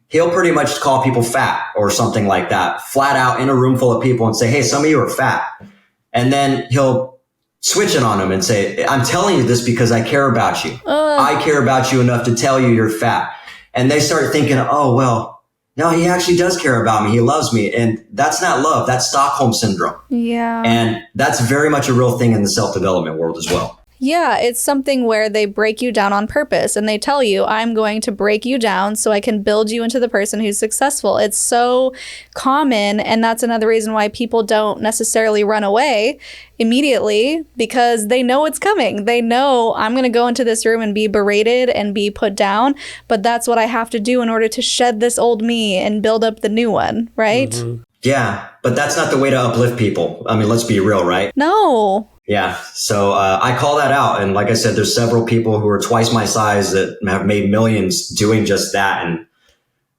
he'll pretty much call people fat or something like that, flat out in a room full of people and say, hey, some of you are fat. And then he'll switch it on them and say, I'm telling you this because I care about you. I care about you enough to tell you you're fat. And they start thinking, oh, well, no, he actually does care about me. He loves me. And that's not love. That's Stockholm syndrome. Yeah. And that's very much a real thing in the self-development world as well. Yeah, it's something where they break you down on purpose and they tell you, I'm going to break you down so I can build you into the person who's successful. It's so common. And that's another reason why people don't necessarily run away immediately because they know it's coming. They know I'm going to go into this room and be berated and be put down. But that's what I have to do in order to shed this old me and build up the new one, right? Mm-hmm. Yeah, but that's not the way to uplift people. I mean, let's be real, right? No. Yeah. So I call that out. And like I said, there's several people who are twice my size that have made millions doing just that. And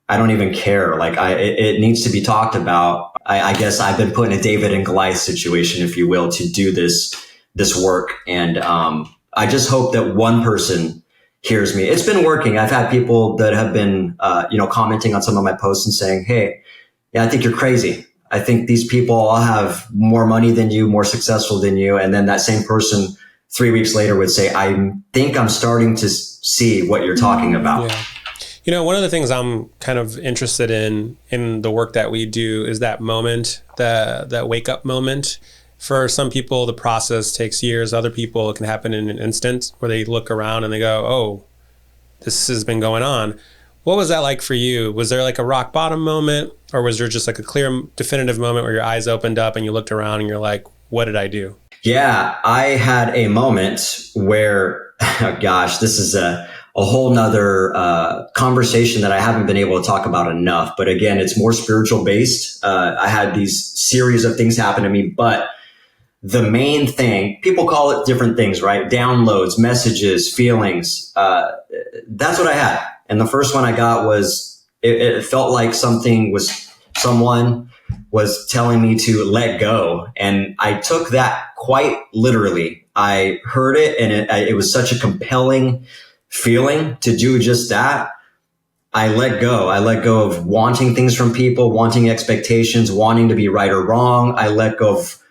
I don't even care. Like it needs to be talked about. I guess I've been put in a David and Goliath situation, if you will, to do this work. And I just hope that one person hears me. It's been working. I've had people that have been, commenting on some of my posts and saying, hey, yeah, I think you're crazy. I think these people all have more money than you, more successful than you. And then that same person 3 weeks later would say, I think I'm starting to see what you're talking about. Yeah. You know, one of the things I'm kind of interested in the work that we do is that moment, that wake up moment. For some people, the process takes years. Other people, it can happen in an instant where they look around and they go, oh, this has been going on. What was that like for you? Was there like a rock bottom moment, or was there just like a clear, definitive moment where your eyes opened up and you looked around and you're like, what did I do? Yeah, I had a moment where, oh gosh, this is a a whole nother conversation that I haven't been able to talk about enough. But again, it's more spiritual based. I had these series of things happen to me, but the main thing, people call it different things, right? Downloads, messages, feelings. That's what I had. And the first one I got was, it felt like someone was telling me to let go. And I took that quite literally. I heard it, and it was such a compelling feeling to do just that. I let go. I let go of wanting things from people, wanting expectations, wanting to be right or wrong. I let go of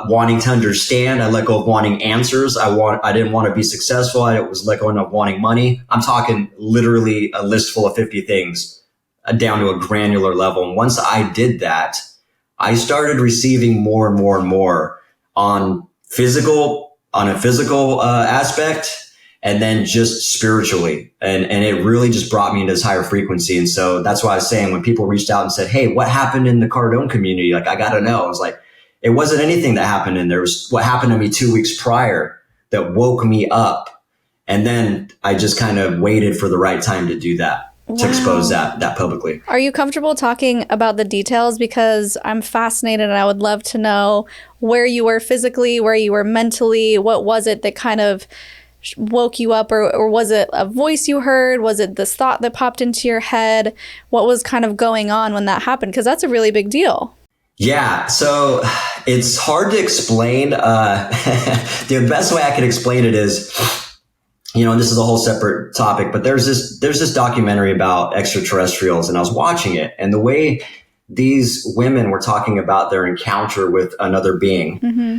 wanting to understand. I let go of wanting answers. I didn't want to be successful. I was let go of wanting money. I'm talking literally a list full of 50 things down to a granular level. And once I did that, I started receiving more and more and more on a physical aspect, and then just spiritually. And it really just brought me into this higher frequency. And so that's why I was saying, when people reached out and said, hey, what happened in the Cardone community? Like, I got to know. I was like, it wasn't anything that happened in there. It was what happened to me 2 weeks prior that woke me up. And then I just kind of waited for the right time to do that, to expose that publicly. Are you comfortable talking about the details? Because I'm fascinated and I would love to know where you were physically, where you were mentally. What was it that kind of woke you up, or was it a voice you heard? Was it this thought that popped into your head? What was kind of going on when that happened? Because that's a really big deal. Yeah, so it's hard to explain. The best way I can explain it is, and this is a whole separate topic, but there's this documentary about extraterrestrials, and I was watching it, and the way these women were talking about their encounter with another being, mm-hmm.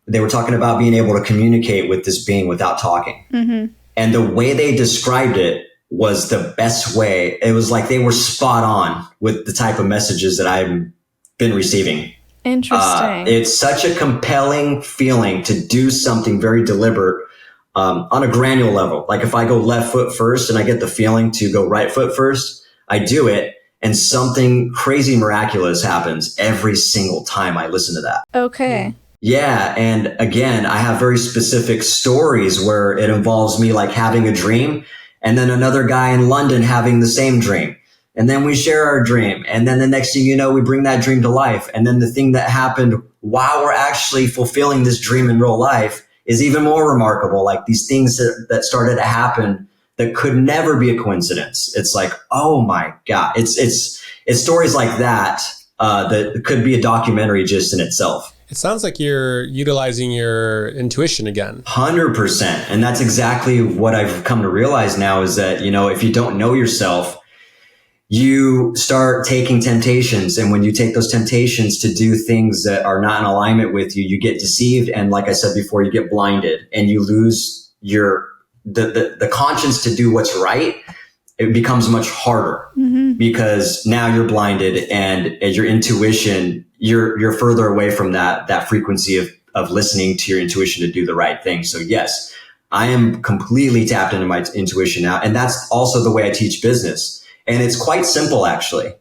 They were talking about being able to communicate with this being without talking. Mm-hmm. And the way they described it was the best way. It was like they were spot on with the type of messages that I've been receiving. Interesting. It's such a compelling feeling to do something very deliberate on a granular level. Like if I go left foot first and I get the feeling to go right foot first, I do it, and something crazy miraculous happens every single time I listen to that. Okay. Yeah. And again, I have very specific stories where it involves me like having a dream, and then another guy in London having the same dream. And then we share our dream. And then the next thing you know, we bring that dream to life. And then the thing that happened while we're actually fulfilling this dream in real life is even more remarkable. Like these things that started to happen that could never be a coincidence. It's like, oh my God. It's stories like that, that could be a documentary just in itself. It sounds like you're utilizing your intuition again. 100%. And that's exactly what I've come to realize now, is that, if you don't know yourself, you start taking temptations. And when you take those temptations to do things that are not in alignment with you, you get deceived. And like I said before, you get blinded, and you lose the conscience to do what's right. It becomes much harder, mm-hmm. because now you're blinded, and your intuition, you're further away from that frequency of listening to your intuition to do the right thing. So yes, I am completely tapped into my intuition now. And that's also the way I teach business. And it's quite simple, actually.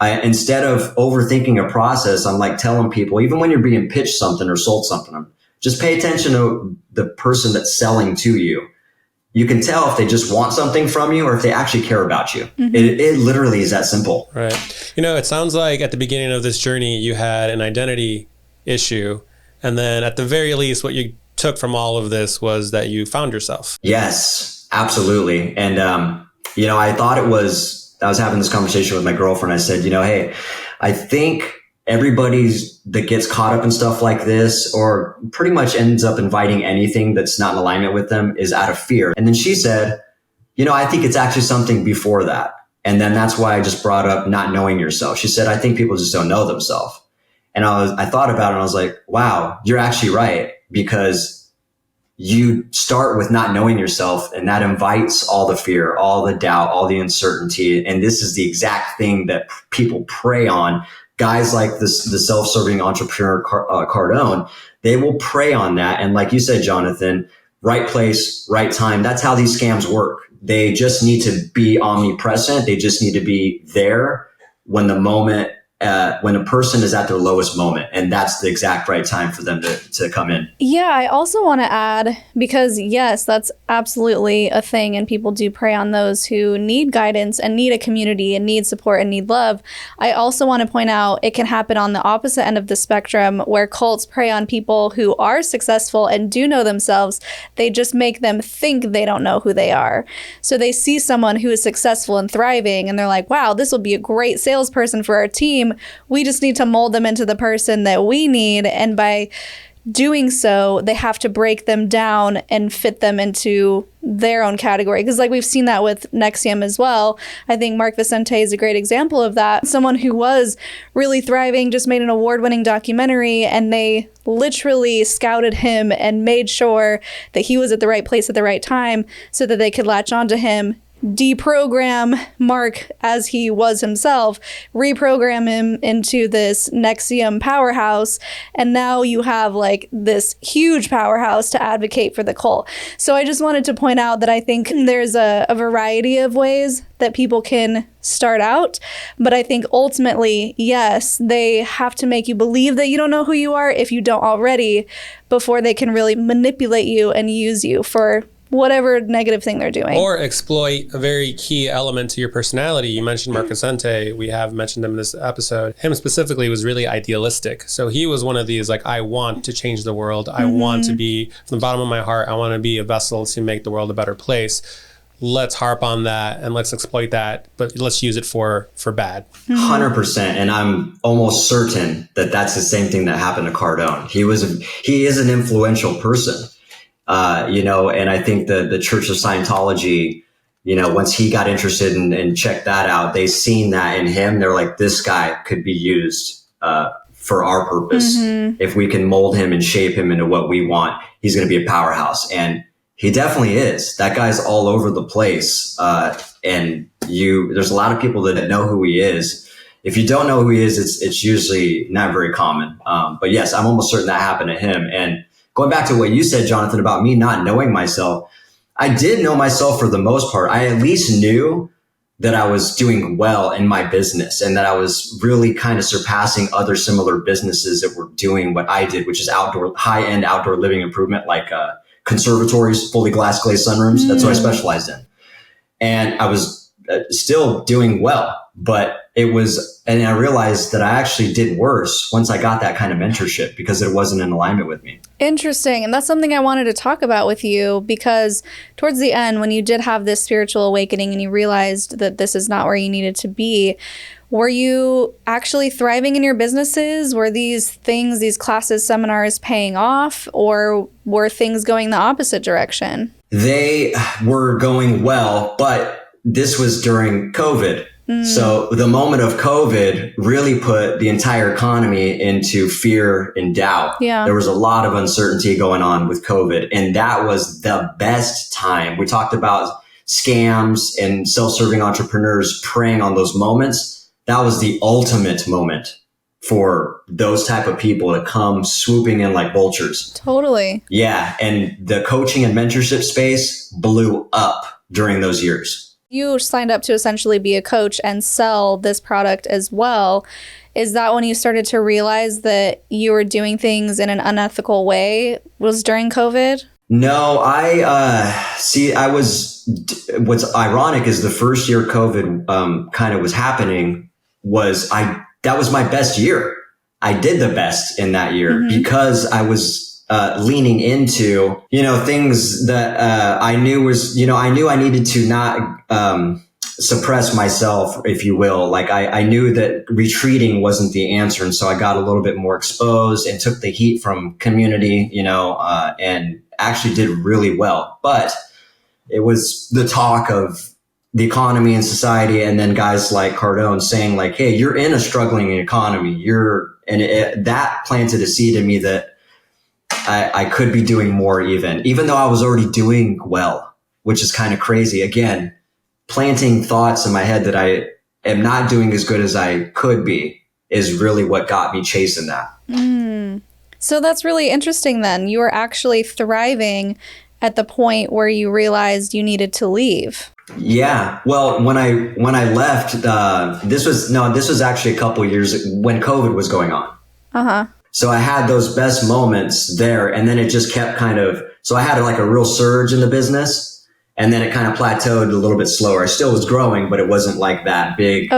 Instead of overthinking a process, I'm like telling people, even when you're being pitched something or sold something, just pay attention to the person that's selling to you. You can tell if they just want something from you or if they actually care about you. Mm-hmm. It literally is that simple. Right. It sounds like at the beginning of this journey, you had an identity issue. And then at the very least, what you took from all of this was that you found yourself. Yes, absolutely. And, I thought I was having this conversation with my girlfriend. I said, hey, I think everybody's that gets caught up in stuff like this, or pretty much ends up inviting anything that's not in alignment with them, is out of fear. And then she said, I think it's actually something before that. And then that's why I just brought up not knowing yourself. She said, I think people just don't know themselves. And I thought about it, and I was like, wow, you're actually right, because you start with not knowing yourself, and that invites all the fear, all the doubt, all the uncertainty. And this is the exact thing that people prey on. Guys like the self-serving entrepreneur Cardone, they will prey on that. And like you said, Jonathan, right place, right time. That's how these scams work. They just need to be omnipresent. They just need to be there when the moment when a person is at their lowest moment, and that's the exact right time for them to come in. Yeah, I also want to add, because yes, that's absolutely a thing, and people do prey on those who need guidance and need a community and need support and need love. I also want to point out it can happen on the opposite end of the spectrum, where cults prey on people who are successful and do know themselves. They just make them think they don't know who they are. So they see someone who is successful and thriving, and they're like, wow, this will be a great salesperson for our team. We just need to mold them into the person that we need. And by doing so, they have to break them down and fit them into their own category. Because like we've seen that with NXIVM as well. I think Mark Vicente is a great example of that. Someone who was really thriving, just made an award-winning documentary, and they literally scouted him and made sure that he was at the right place at the right time so that they could latch onto him, deprogram Mark as he was himself, reprogram him into this NXIVM powerhouse, and now you have like this huge powerhouse to advocate for the cult. So I just wanted to point out that I think there's a variety of ways that people can start out, but I think ultimately, yes, they have to make you believe that you don't know who you are if you don't already, before they can really manipulate you and use you for whatever negative thing they're doing. Or exploit a very key element to your personality. You mentioned Mark Vicente. We have mentioned him in this episode. Him specifically was really idealistic. So he was one of these, like, I want to change the world. I want to be, from the bottom of my heart, I want to be a vessel to make the world a better place. Let's harp on that and let's exploit that, but let's use it for bad. 100%. And I'm almost certain that that's the same thing that happened to Cardone. He is an influential person. And I think the Church of Scientology, once he got interested and checked that out, they seen that in him. They're like, this guy could be used for our purpose. If we can mold him and shape him into what we want, he's going to be a powerhouse. And he definitely is. That guy's all over the place. And there's a lot of people that know who he is. If you don't know who he is, it's usually not very common. But yes, I'm almost certain that happened to him. And going back to what you said, Jonathan, about me not knowing myself, I did know myself for the most part. I at least knew that I was doing well in my business and that I was really kind of surpassing other similar businesses that were doing what I did, which is high-end outdoor living improvement, like conservatories, fully glass glazed sunrooms. That's what I specialized in. And I was still doing well, but and I realized that I actually did worse once I got that kind of mentorship because it wasn't in alignment with me. Interesting. And that's something I wanted to talk about with you, because towards the end, when you did have this spiritual awakening and you realized that this is not where you needed to be, were you actually thriving in your businesses? Were these things, these classes, seminars paying off, or were things going the opposite direction? They were going well, but this was during COVID. So the moment of COVID really put the entire economy into fear and doubt. Yeah. There was a lot of uncertainty going on with COVID, and that was the best time. We talked about scams and self-serving entrepreneurs preying on those moments. That was the ultimate moment for those type of people to come swooping in like vultures. Totally. Yeah. And the coaching and mentorship space blew up during those years. You signed up to essentially be a coach and sell this product as well. Is that when you started to realize that you were doing things in an unethical way? Was during COVID? No, what's ironic is the first year COVID kind of was happening that was my best year. I did the best in that year because I was leaning into, things that I knew was, I knew I needed to not suppress myself, if you will. Like I knew that retreating wasn't the answer. And so I got a little bit more exposed and took the heat from community, and actually did really well. But it was the talk of the economy and society. And then guys like Cardone saying like, hey, you're in a struggling economy. That planted a seed in me that I could be doing more even though I was already doing well, which is kind of crazy. Again, planting thoughts in my head that I am not doing as good as I could be is really what got me chasing that. So that's really interesting then. You were actually thriving at the point where you realized you needed to leave? Yeah. Well, when I left, this was actually a couple years when COVID was going on. Uh-huh. So I had those best moments there, and then it just kept so I had like a real surge in the business, and then it kind of plateaued a little bit slower. I still was growing, but it wasn't like that big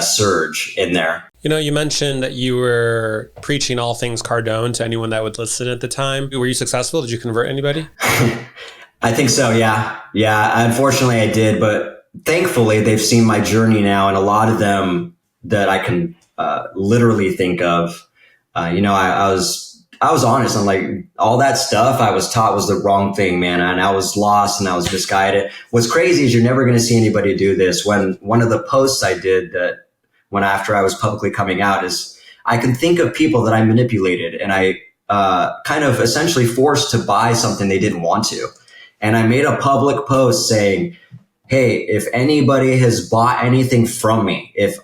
surge in there. You mentioned that you were preaching all things Cardone to anyone that would listen at the time. Were you successful? Did you convert anybody? I think so. Yeah. Yeah. Unfortunately I did, but thankfully they've seen my journey now. And a lot of them that I can literally think of, I was honest. I'm like, all that stuff I was taught was the wrong thing, man. And I was lost and I was misguided. What's crazy is you're never going to see anybody do this. When one of the posts I did after I was publicly coming out is I can think of people that I manipulated and I kind of essentially forced to buy something they didn't want to. And I made a public post saying, hey, if anybody has bought anything from me, if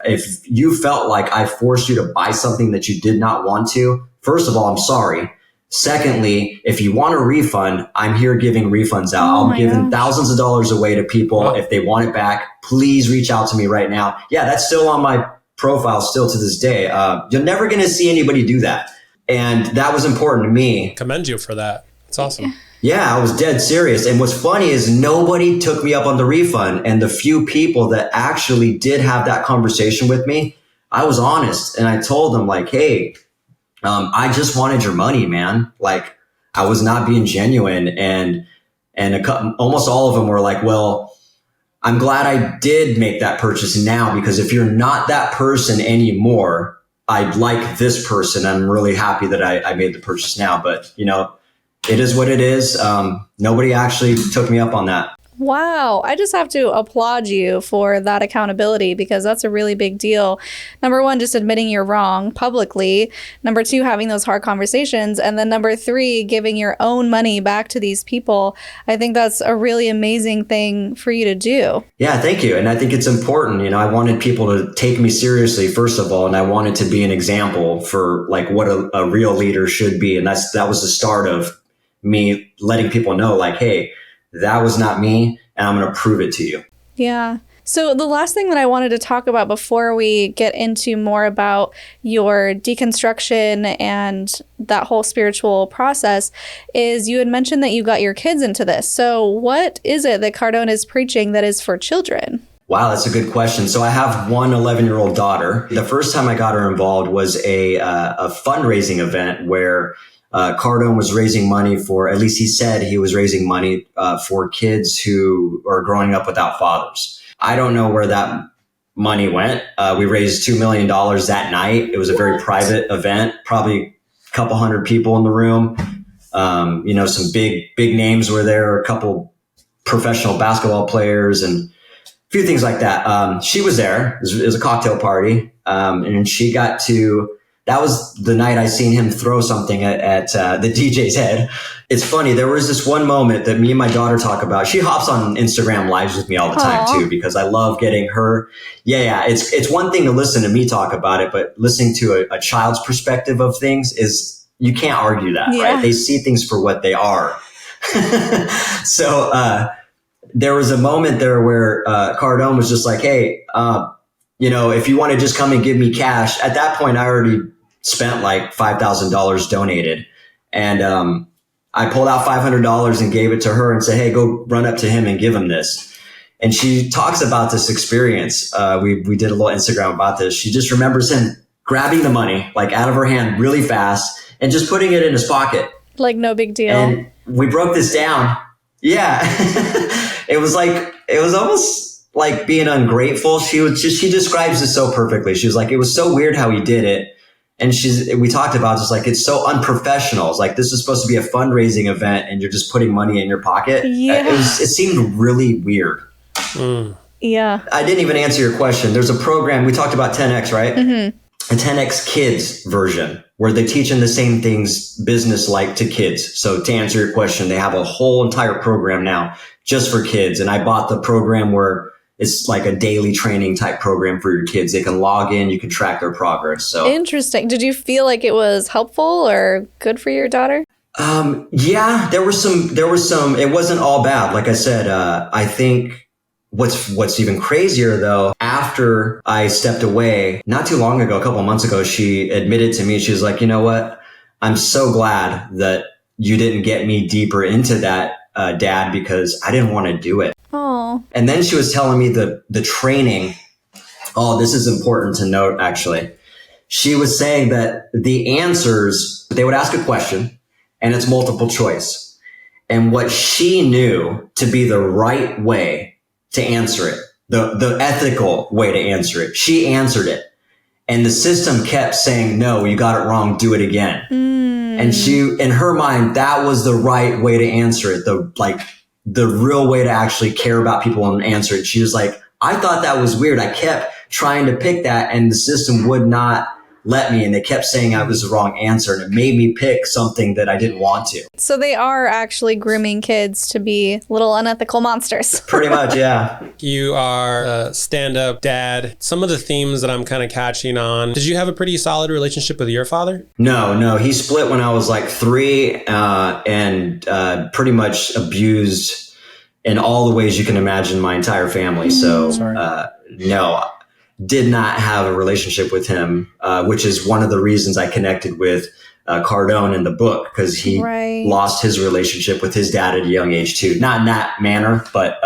you felt like I forced you to buy something that you did not want to, first of all, I'm sorry. Secondly, if you want a refund, I'm here giving refunds out. I'm giving thousands of dollars away to people. If they want it back, please reach out to me right now. Yeah, that's still on my profile still to this day. You're never going to see anybody do that. And that was important to me. Commend you for that. It's awesome. Yeah, I was dead serious. And what's funny is nobody took me up on the refund. And the few people that actually did have that conversation with me, I was honest. And I told them like, hey, I just wanted your money, man. Like I was not being genuine. And almost all of them were like, well, I'm glad I did make that purchase now, because if you're not that person anymore, I like this person. I'm really happy that I made the purchase now. But, it is what it is. Nobody actually took me up on that. Wow. I just have to applaud you for that accountability, because that's a really big deal. Number one, just admitting you're wrong publicly. Number two, having those hard conversations. And then number three, giving your own money back to these people. I think that's a really amazing thing for you to do. Yeah, thank you. And I think it's important. I wanted people to take me seriously, first of all, and I wanted to be an example for like what a real leader should be. And that was the start of me letting people know like, hey, that was not me, and I'm going to prove it to you. Yeah. So the last thing that I wanted to talk about before we get into more about your deconstruction and that whole spiritual process is you had mentioned that you got your kids into this. So what is it that Cardone is preaching that is for children? Wow, that's a good question. So I have one 11-year-old daughter. The first time I got her involved was a fundraising event where Cardone was raising money for, at least he said he was raising money for kids who are growing up without fathers. I don't know where that money went. We raised $2 million that night. It was a very private event, probably a couple hundred people in the room. Some big names were there, a couple professional basketball players and a few things like that. She was there. It was a cocktail party. And she got to... That was the night I seen him throw something at the DJ's head. It's funny. There was this one moment that me and my daughter talk about. She hops on Instagram lives with me all the time too, because I love getting her. Yeah. It's one thing to listen to me talk about it, but listening to a child's perspective of things is, you can't argue that, right? They see things for what they are. So there was a moment there where Cardone was just like, hey, if you want to just come and give me cash. At that point, I already spent like $5,000 donated. And I pulled out $500 and gave it to her and said, hey, go run up to him and give him this. And she talks about this experience. We did a little Instagram about this. She just remembers him grabbing the money like out of her hand really fast and just putting it in his pocket. Like no big deal. And we broke this down. Yeah. It was almost like being ungrateful. She describes it so perfectly. She was like, it was so weird how he did it. And we talked about just like, it's so unprofessional. It's like, this is supposed to be a fundraising event and you're just putting money in your pocket. Yeah. It seemed really weird. Mm. Yeah. I didn't even answer your question. There's a program, we talked about 10X, right? Mm-hmm. A 10X Kids version where they're teaching the same things business-like to kids. So to answer your question, they have a whole entire program now just for kids. And I bought the program where it's like a daily training type program for your kids. They can log in, you can track their progress. So interesting. Did you feel like it was helpful or good for your daughter? Yeah, there was some, it wasn't all bad. Like I said, I think what's even crazier though, after I stepped away not too long ago, a couple of months ago, she admitted to me, she was like, you know what? I'm so glad that you didn't get me deeper into that, Dad, because I didn't want to do it. Oh, And then she was telling me the training. Oh, this is important to note, actually. She was saying that the answers, they would ask a question and it's multiple choice. And what she knew to be the right way to answer it, the ethical way to answer it, she answered it. And the system kept saying, no, you got it wrong. Do it again. And she, in her mind, that was the right way to answer it. The real way to actually care about people and answer it. She was like, I thought that was weird. I kept trying to pick that and the system would not let me. And they kept saying I was the wrong answer. And it made me pick something that I didn't want to. so they are actually grooming kids to be little unethical monsters. Pretty much, yeah. You are a stand-up dad. Some of the themes that I'm kind of catching on. Did you have a pretty solid relationship with your father? No. He split when I was like 3 and pretty much abused in all the ways you can imagine my entire family. So no, did not have a relationship with him, which is one of the reasons I connected with Cardone in the book, because he lost his relationship with his dad at a young age too. Not in that manner, but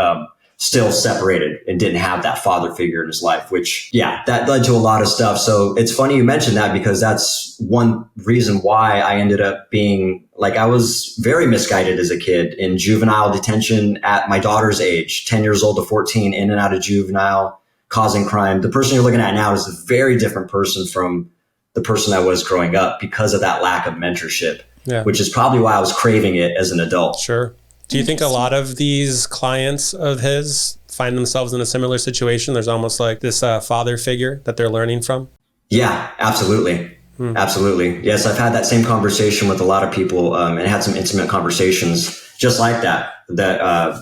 still separated and didn't have that father figure in his life, which, yeah, that led to a lot of stuff. So it's funny you mentioned that, because that's one reason why I ended up being like, I was very misguided as a kid in juvenile detention at my daughter's age, 10 years old to 14, in and out of juvenile, causing crime. The person you're looking at now is a very different person from the person I was growing up because of that lack of mentorship, which is probably why I was craving it as an adult. Sure. Do you think a lot of these clients of his find themselves in a similar situation? There's almost like this father figure that they're learning from? Yeah, absolutely. Absolutely. Yes, I've had that same conversation with a lot of people and had some intimate conversations just like that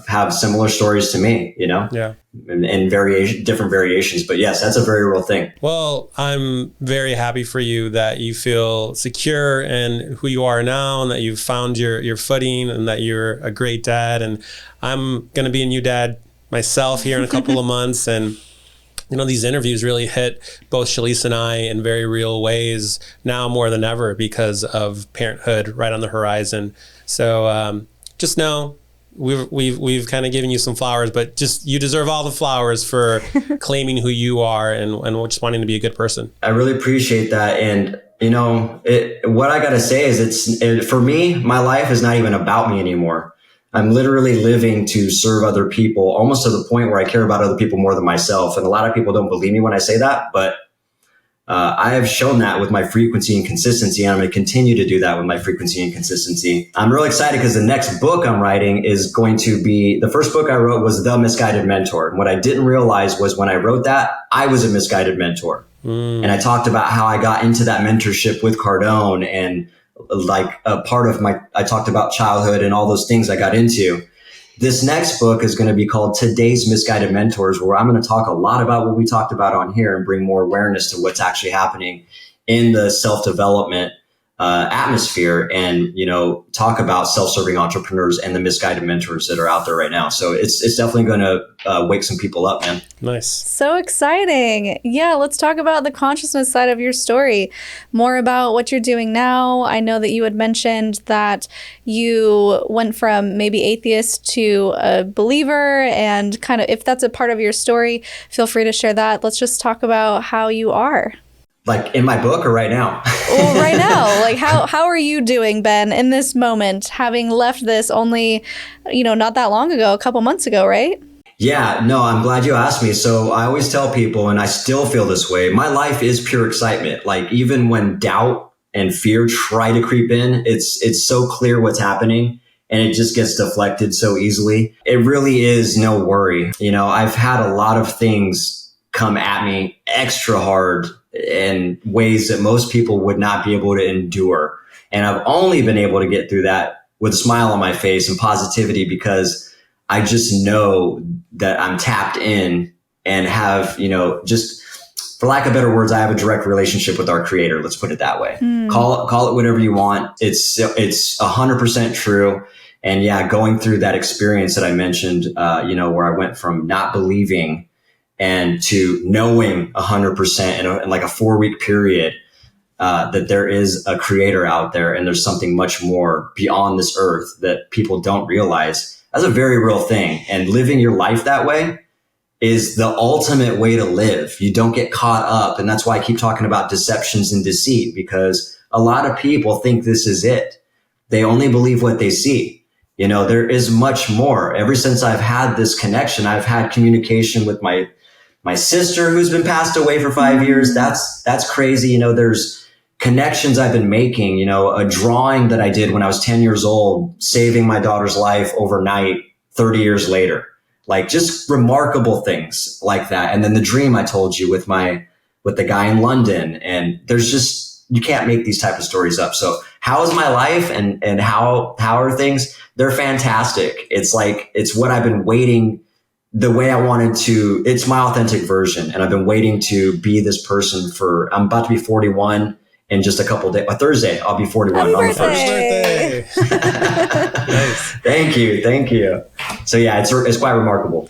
have similar stories to me, you know? Yeah. And different variations. But yes, that's a very real thing. Well, I'm very happy for you that you feel secure in who you are now and that you've found your footing and that you're a great dad. And I'm going to be a new dad myself here in a couple of months. And you know, these interviews really hit both Shalise and I in very real ways now more than ever because of parenthood right on the horizon. So just know we've kind of given you some flowers, but just you deserve all the flowers for claiming who you are and just wanting to be a good person. I really appreciate that. And you know, what I got to say is for me, my life is not even about me anymore. I'm literally living to serve other people, almost to the point where I care about other people more than myself. And a lot of people don't believe me when I say that, but I have shown that with my frequency and consistency, and I'm going to continue to do that with my frequency and consistency. I'm really excited because the next book I'm writing is going to be, the first book I wrote was The Misguided Mentor. And what I didn't realize was when I wrote that, I was a misguided mentor. And I talked about how I got into that mentorship with Cardone and like a part of I talked about childhood and all those things I got into. This next book is going to be called Today's Misguided Mentors, where I'm going to talk a lot about what we talked about on here and bring more awareness to what's actually happening in the self-development atmosphere, and, you know, talk about self-serving entrepreneurs and the misguided mentors that are out there right now. So it's definitely going to wake some people up, man. Nice. So exciting. Yeah, let's talk about the consciousness side of your story, more about what you're doing now. I know that you had mentioned that you went from maybe atheist to a believer, and kind of, if that's a part of your story, feel free to share that. Let's just talk about how you are. Like in my book or right now? Well, right now, like how are you doing, Ben, in this moment, having left this only, you know, not that long ago, a couple months ago, right? Yeah, no, I'm glad you asked me. So I always tell people, and I still feel this way, my life is pure excitement. Like even when doubt and fear try to creep in, it's so clear what's happening and it just gets deflected so easily. It really is no worry. You know, I've had a lot of things come at me extra hard in ways that most people would not be able to endure. And I've only been able to get through that with a smile on my face and positivity because I just know that I'm tapped in and have, you know, just for lack of better words, I have a direct relationship with our creator. Let's put it that way. Call it whatever you want. It's 100% true. And yeah, going through that experience that I mentioned, where I went from not believing and to knowing 100% in like a 4-week period, that there is a creator out there and there's something much more beyond this earth that people don't realize. That's a very real thing. And living your life that way is the ultimate way to live. You don't get caught up. And that's why I keep talking about deceptions and deceit, because a lot of people think this is it. They only believe what they see. There is much more. Ever since I've had this connection, I've had communication with my sister who's been passed away for 5 years. That's crazy. There's connections I've been making, a drawing that I did when I was 10 years old, saving my daughter's life overnight 30 years later. Like just remarkable things like that. And then the dream I told you with the guy in London. And there's just, you can't make these type of stories up. So how is my life and how are things? They're fantastic. It's what I've been waiting, the way I wanted to, it's my authentic version. And I've been waiting to be this person I'm about to be 41 in just a couple of days. Thursday, I'll be 41 on the first. Nice. Thank you. So yeah, it's quite remarkable.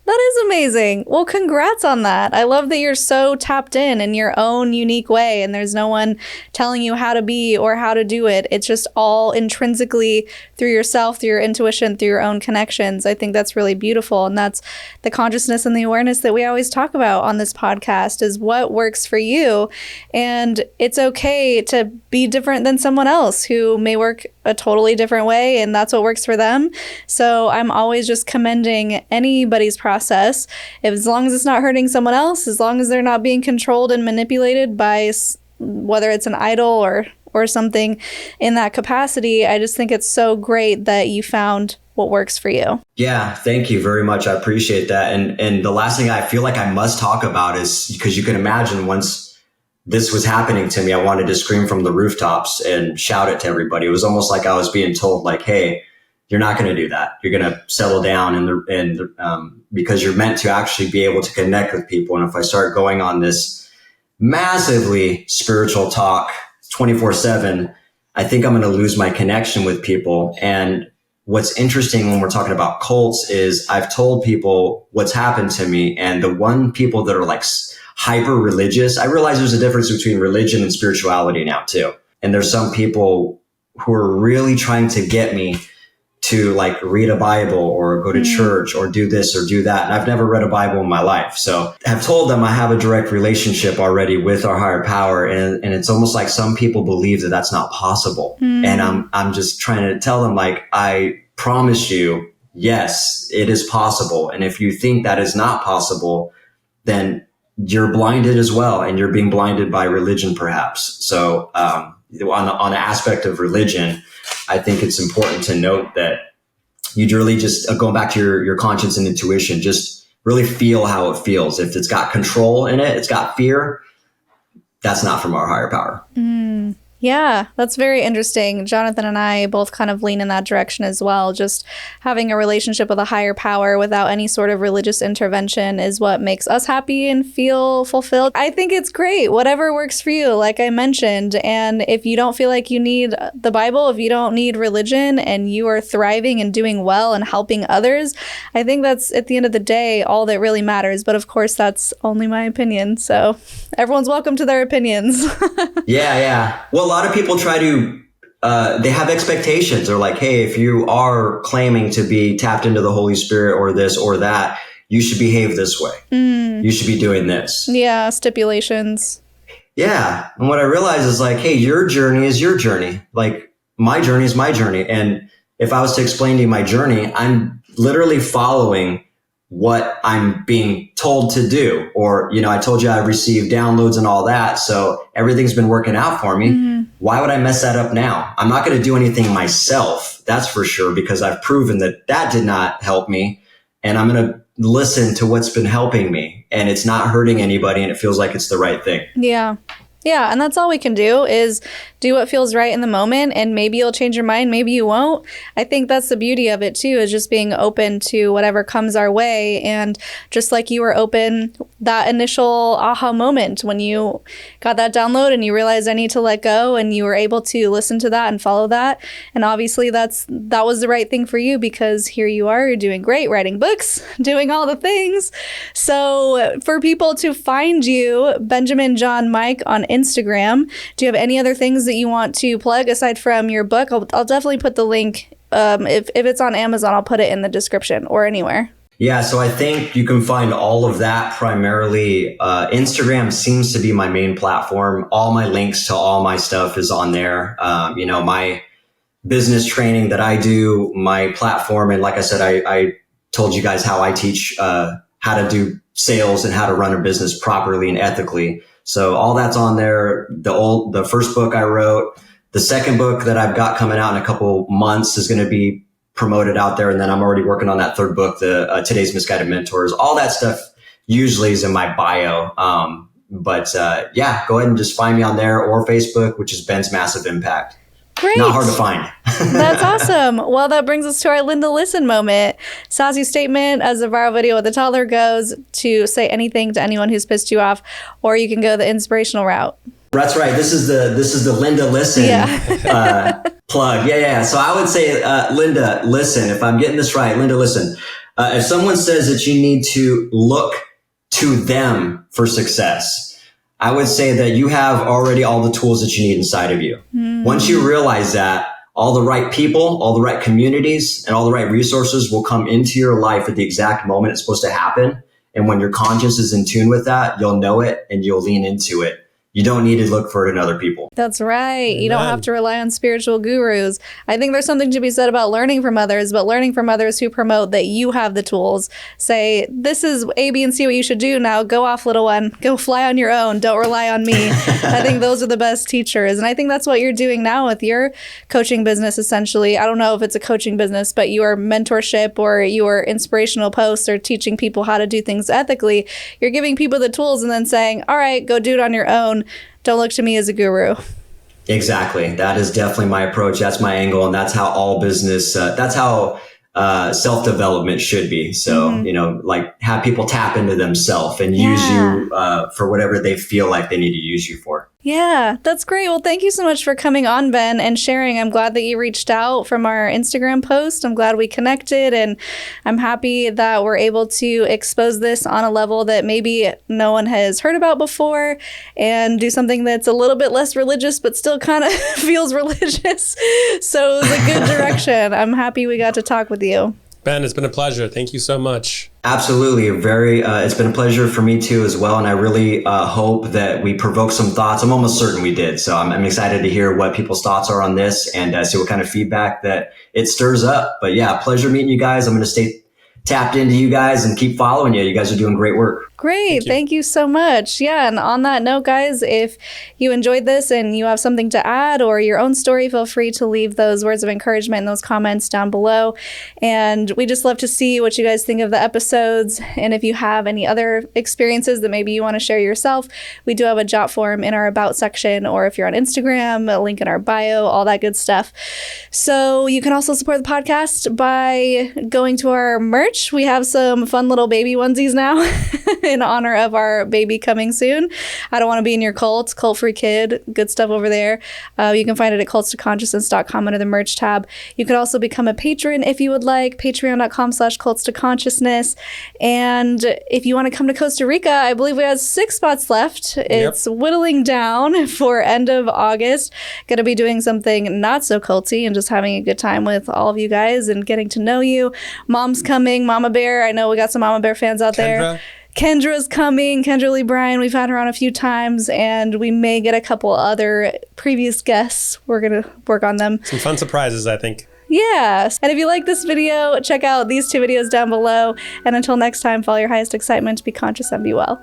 That is amazing. Well, congrats on that. I love that you're so tapped in your own unique way, and there's no one telling you how to be or how to do it. It's just all intrinsically through yourself, through your intuition, through your own connections. I think that's really beautiful. And that's the consciousness and the awareness that we always talk about on this podcast, is what works for you. And it's okay to be different than someone else who may work a totally different way, and that's what works for them. So I'm always just commending anybody's process, as long as it's not hurting someone else, as long as they're not being controlled and manipulated by whether it's an idol or something in that capacity. I just think it's so great that you found what works for you. Yeah, thank you very much. I appreciate that. And the last thing I feel like I must talk about is, because you can imagine once this was happening to me, I wanted to scream from the rooftops and shout it to everybody. It was almost like I was being told, like, hey, you're not going to do that. You're going to settle down because you're meant to actually be able to connect with people. And if I start going on this massively spiritual talk 24/7, I think I'm going to lose my connection with people. And what's interesting when we're talking about cults is I've told people what's happened to me. And the one people that are like hyper religious, I realize there's a difference between religion and spirituality now too. And there's some people who are really trying to get me to like read a Bible or go to church or do this or do that. And I've never read a Bible in my life. So I've told them I have a direct relationship already with our higher power. And it's almost like some people believe that that's not possible. And I'm just trying to tell them, like, I promise you, yes, it is possible. And if you think that is not possible, then you're blinded as well. And you're being blinded by religion, perhaps. So, on the aspect of religion, I think it's important to note that you really just, going back to your conscience and intuition, just really feel how it feels. If it's got control in it, it's got fear, that's not from our higher power. Yeah, that's very interesting. Jonathan and I both kind of lean in that direction as well. Just having a relationship with a higher power without any sort of religious intervention is what makes us happy and feel fulfilled. I think it's great. Whatever works for you, like I mentioned. And if you don't feel like you need the Bible, if you don't need religion, and you are thriving and doing well and helping others, I think that's, at the end of the day, all that really matters. But of course, that's only my opinion. So everyone's welcome to their opinions. Yeah. Well, a lot of people try to, they have expectations. They're like, hey, if you are claiming to be tapped into the Holy Spirit or this or that, you should behave this way. You should be doing this. Yeah, stipulations. Yeah. And what I realize is like, hey, your journey is your journey. Like my journey is my journey. And if I was to explain to you my journey, I'm literally following what I'm being told to do. Or, I told you I received downloads and all that. So everything's been working out for me. Why would I mess that up now? I'm not going to do anything myself. That's for sure, because I've proven that did not help me. And I'm going to listen to what's been helping me, and it's not hurting anybody, and it feels like it's the right thing. Yeah. Yeah, and that's all we can do is do what feels right in the moment, and maybe you'll change your mind, maybe you won't. I think that's the beauty of it too, is just being open to whatever comes our way. And just like you were open that initial aha moment when you got that download and you realized I need to let go, and you were able to listen to that and follow that. And obviously that was the right thing for you, because here you are, you're doing great, writing books, doing all the things. So for people to find you, Benjamin John Mike on Instagram, do you have any other things that you want to plug aside from your book? I'll definitely put the link. If it's on Amazon, I'll put it in the description or anywhere. Yeah, so I think you can find all of that primarily. Instagram seems to be my main platform. All my links to all my stuff is on there. My business training that I do, my platform. And like I said, I told you guys how I teach how to do sales and how to run a business properly and ethically. So all that's on there. The first book I wrote, the second book that I've got coming out in a couple months is going to be promoted out there. And then I'm already working on that third book, the Today's Misguided Mentors. All that stuff usually is in my bio. But go ahead and just find me on there, or Facebook, which is Ben's Massive Impact. Great. Not hard to find. That's awesome. Well, that brings us to our Linda Listen moment. Sassy statement, as the viral video with the toddler goes, to say anything to anyone who's pissed you off, or you can go the inspirational route. That's right. This is the Linda Listen plug. Yeah. So I would say, Linda Listen, if I'm getting this right, Linda Listen. If someone says that you need to look to them for success, I would say that you have already all the tools that you need inside of you. Once you realize that, all the right people, all the right communities, and all the right resources will come into your life at the exact moment it's supposed to happen. And when your conscience is in tune with that, you'll know it and you'll lean into it. You don't need to look for it in other people. That's right. Amen. You don't have to rely on spiritual gurus. I think there's something to be said about learning from others, but learning from others who promote that you have the tools. Say, this is A, B, and C what you should do. Now go off, little one. Go fly on your own. Don't rely on me. I think those are the best teachers. And I think that's what you're doing now with your coaching business, essentially. I don't know if it's a coaching business, but your mentorship or your inspirational posts or teaching people how to do things ethically. You're giving people the tools and then saying, all right, go do it on your own. Don't look to me as a guru. Exactly. That is definitely my approach. That's my angle. And that's how all business, that's how self-development should be. So, have people tap into themselves and use you for whatever they feel like they need to use you for. Yeah, that's great. Well, thank you so much for coming on, Ben, and sharing. I'm glad that you reached out from our Instagram post. I'm glad we connected, and I'm happy that we're able to expose this on a level that maybe no one has heard about before, and do something that's a little bit less religious, but still kind of feels religious. So it was a good direction. I'm happy we got to talk with you. Ben, it's been a pleasure. Thank you so much. Absolutely. It's been a pleasure for me too as well. And I really hope that we provoke some thoughts. I'm almost certain we did. So I'm excited to hear what people's thoughts are on this and see what kind of feedback that it stirs up. But yeah, pleasure meeting you guys. I'm going to stay tapped into you guys and keep following you. You guys are doing great work. Great. Thank you so much. Yeah. And on that note, guys, if you enjoyed this and you have something to add or your own story, feel free to leave those words of encouragement in those comments down below. And we just love to see what you guys think of the episodes. And if you have any other experiences that maybe you want to share yourself, we do have a Jot form in our About section, or if you're on Instagram, a link in our bio, all that good stuff. So you can also support the podcast by going to our merch. We have some fun little baby onesies now. In honor of our baby coming soon. I don't want to be in your cult, cult-free kid, good stuff over there. You can find it at cultstoconsciousness.com under the merch tab. You could also become a patron if you would like, patreon.com/cultstoconsciousness. And if you want to come to Costa Rica, I believe we have 6 spots left. It's whittling down for end of August. Going to be doing something not so culty and just having a good time with all of you guys and getting to know you. Mom's coming, Mama Bear. I know we got some Mama Bear fans out there. Kendra's coming, Kendra Lee Bryan. We've had her on a few times, and we may get a couple other previous guests. We're going to work on them. Some fun surprises, I think. Yes. And if you like this video, check out these 2 videos down below. And until next time, follow your highest excitement, be conscious and be well.